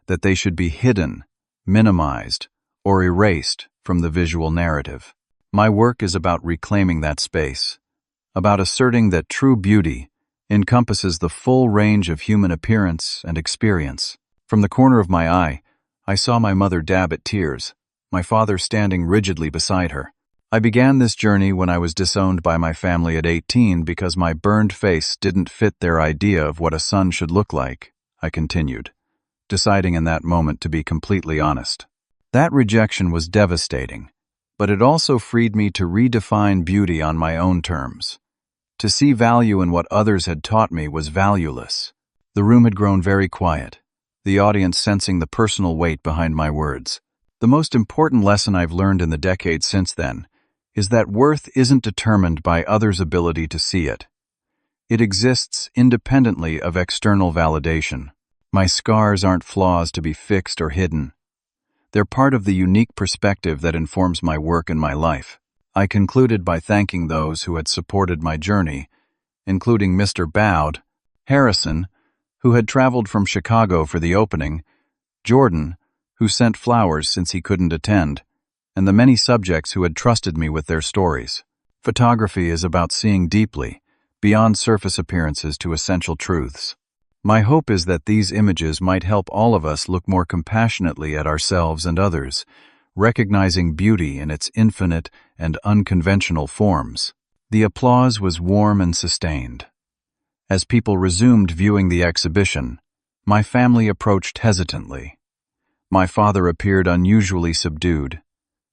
that they should be hidden, minimized, or erased from the visual narrative. My work is about reclaiming that space, about asserting that true beauty encompasses the full range of human appearance and experience. From the corner of my eye, I saw my mother dab at tears, my father standing rigidly beside her. I began this journey when I was disowned by my family at 18 because my burned face didn't fit their idea of what a son should look like, I continued, deciding in that moment to be completely honest. That rejection was devastating, but it also freed me to redefine beauty on my own terms. To see value in what others had taught me was valueless. The room had grown very quiet, the audience sensing the personal weight behind my words. The most important lesson I've learned in the decades since then is that worth isn't determined by others' ability to see it. It exists independently of external validation. My scars aren't flaws to be fixed or hidden. They're part of the unique perspective that informs my work and my life. I concluded by thanking those who had supported my journey, including Mr. Bowd, Harrison, who had traveled from Chicago for the opening, Jordan, who sent flowers since he couldn't attend, and the many subjects who had trusted me with their stories. Photography is about seeing deeply, beyond surface appearances to essential truths. My hope is that these images might help all of us look more compassionately at ourselves and others, recognizing beauty in its infinite and unconventional forms. The applause was warm and sustained. As people resumed viewing the exhibition, my family approached hesitantly. My father appeared unusually subdued,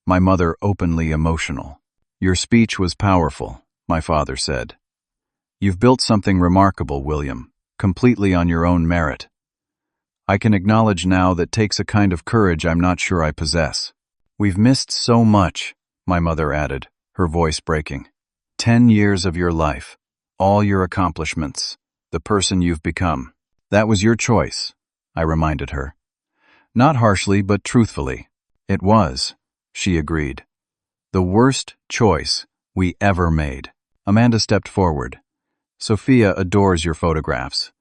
my mother openly emotional. "Your speech was powerful," my father said. "You've built something remarkable, William, completely on your own merit. I can acknowledge now that takes a kind of courage I'm not sure I possess." "We've missed so much," my mother added, her voice breaking. 10 years of your life, all your accomplishments, the person you've become. That was your choice," I reminded her. Not harshly, but truthfully. "It was," she agreed. "The worst choice we ever made." Amanda stepped forward. "Sophia adores your photographs.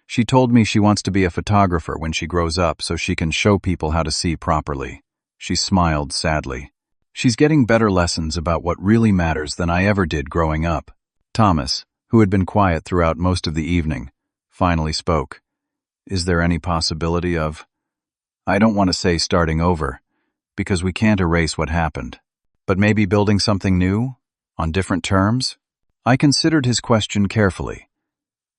She told me she wants to be a photographer when she grows up so she can show people how to see properly." She smiled sadly. "She's getting better lessons about what really matters than I ever did growing up." Thomas, who had been quiet throughout most of the evening, finally spoke. "Is there any possibility of—" "I don't want to say starting over, because we can't erase what happened. But maybe building something new, on different terms?" I considered his question carefully.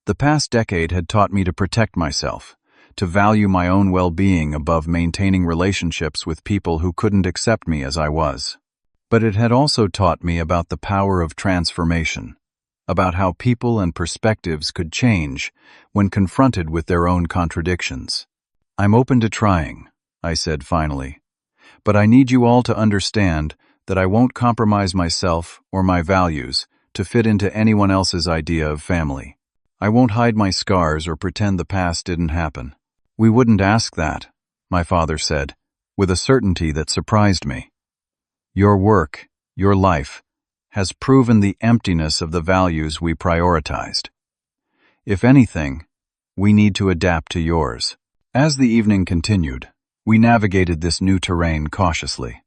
The past decade had taught me to protect myself, to value my own well-being above maintaining relationships with people who couldn't accept me as I was. But it had also taught me about the power of transformation, about how people and perspectives could change when confronted with their own contradictions. "I'm open to trying," I said finally, "but I need you all to understand that I won't compromise myself or my values to fit into anyone else's idea of family. I won't hide my scars or pretend the past didn't happen." "We wouldn't ask that," my father said, with a certainty that surprised me. "Your work, your life, has proven the emptiness of the values we prioritized. If anything, we need to adapt to yours." As the evening continued, we navigated this new terrain cautiously.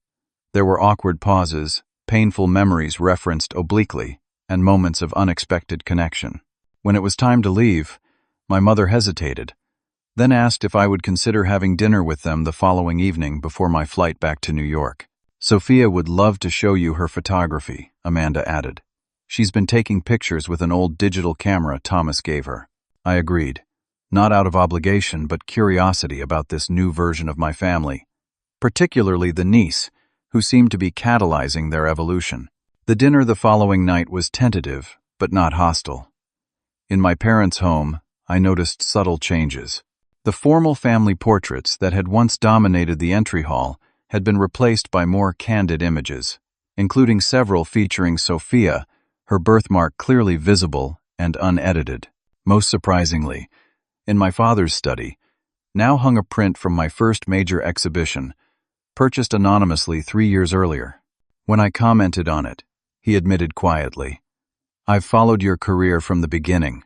There were awkward pauses, painful memories referenced obliquely, and moments of unexpected connection. When it was time to leave, my mother hesitated, then asked if I would consider having dinner with them the following evening before my flight back to New York. "Sophia would love to show you her photography," Amanda added. "She's been taking pictures with an old digital camera Thomas gave her." I agreed, not out of obligation but curiosity about this new version of my family, particularly the niece, who seemed to be catalyzing their evolution. The dinner the following night was tentative, but not hostile. In my parents' home, I noticed subtle changes. The formal family portraits that had once dominated the entry hall had been replaced by more candid images, including several featuring Sophia, her birthmark clearly visible and unedited. Most surprisingly, in my father's study, now hung a print from my first major exhibition, purchased anonymously 3 years earlier. When I commented on it, he admitted quietly, "I've followed your career from the beginning.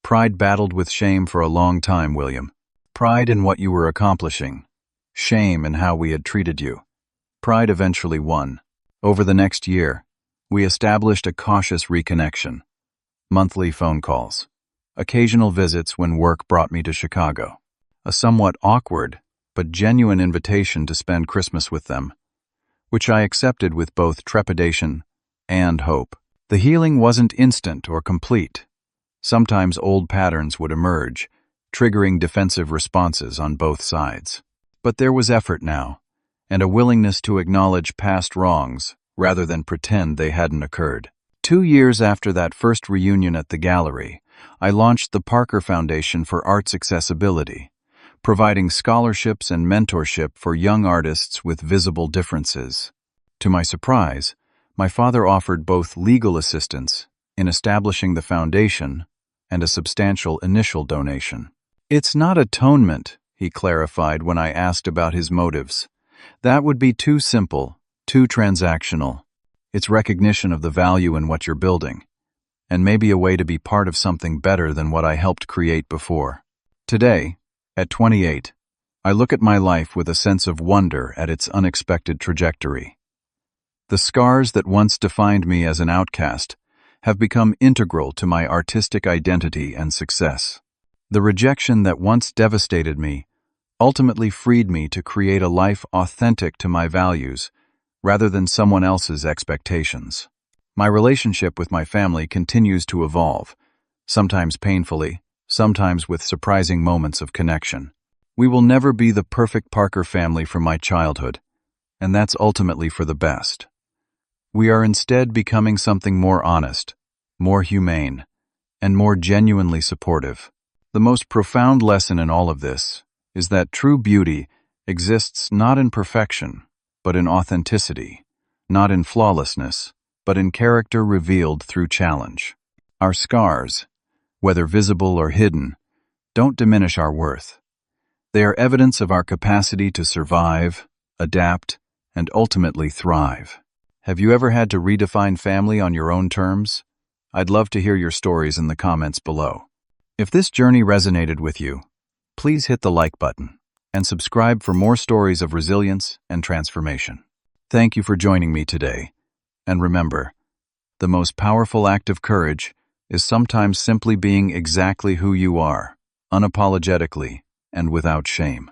Pride battled with shame for a long time, William. Pride in what you were accomplishing. Shame in how we had treated you. Pride eventually won. Over the next year, we established a cautious reconnection. Monthly phone calls. Occasional visits when work brought me to Chicago. A somewhat awkward, but genuine invitation to spend Christmas with them, which I accepted with both trepidation and hope. The healing wasn't instant or complete. Sometimes old patterns would emerge, triggering defensive responses on both sides. But there was effort now, and a willingness to acknowledge past wrongs rather than pretend they hadn't occurred. 2 years after that first reunion at the gallery, I launched the Parker Foundation for Arts Accessibility, providing scholarships and mentorship for young artists with visible differences. To my surprise, my father offered both legal assistance in establishing the foundation and a substantial initial donation. "It's not atonement," he clarified when I asked about his motives. "That would be too simple, too transactional. It's recognition of the value in what you're building, and maybe a way to be part of something better than what I helped create before." Today, at 28, I look at my life with a sense of wonder at its unexpected trajectory. The scars that once defined me as an outcast have become integral to my artistic identity and success. The rejection that once devastated me ultimately freed me to create a life authentic to my values rather than someone else's expectations. My relationship with my family continues to evolve, sometimes painfully, sometimes with surprising moments of connection. We will never be the perfect Parker family from my childhood, and that's ultimately for the best. We are instead becoming something more honest, more humane, and more genuinely supportive. The most profound lesson in all of this is that true beauty exists not in perfection, but in authenticity, not in flawlessness, but in character revealed through challenge. Our scars, whether visible or hidden, don't diminish our worth. They are evidence of our capacity to survive, adapt, and ultimately thrive. Have you ever had to redefine family on your own terms? I'd love to hear your stories in the comments below. If this journey resonated with you, please hit the like button and subscribe for more stories of resilience and transformation. Thank you for joining me today. And remember, the most powerful act of courage is sometimes simply being exactly who you are, unapologetically and without shame.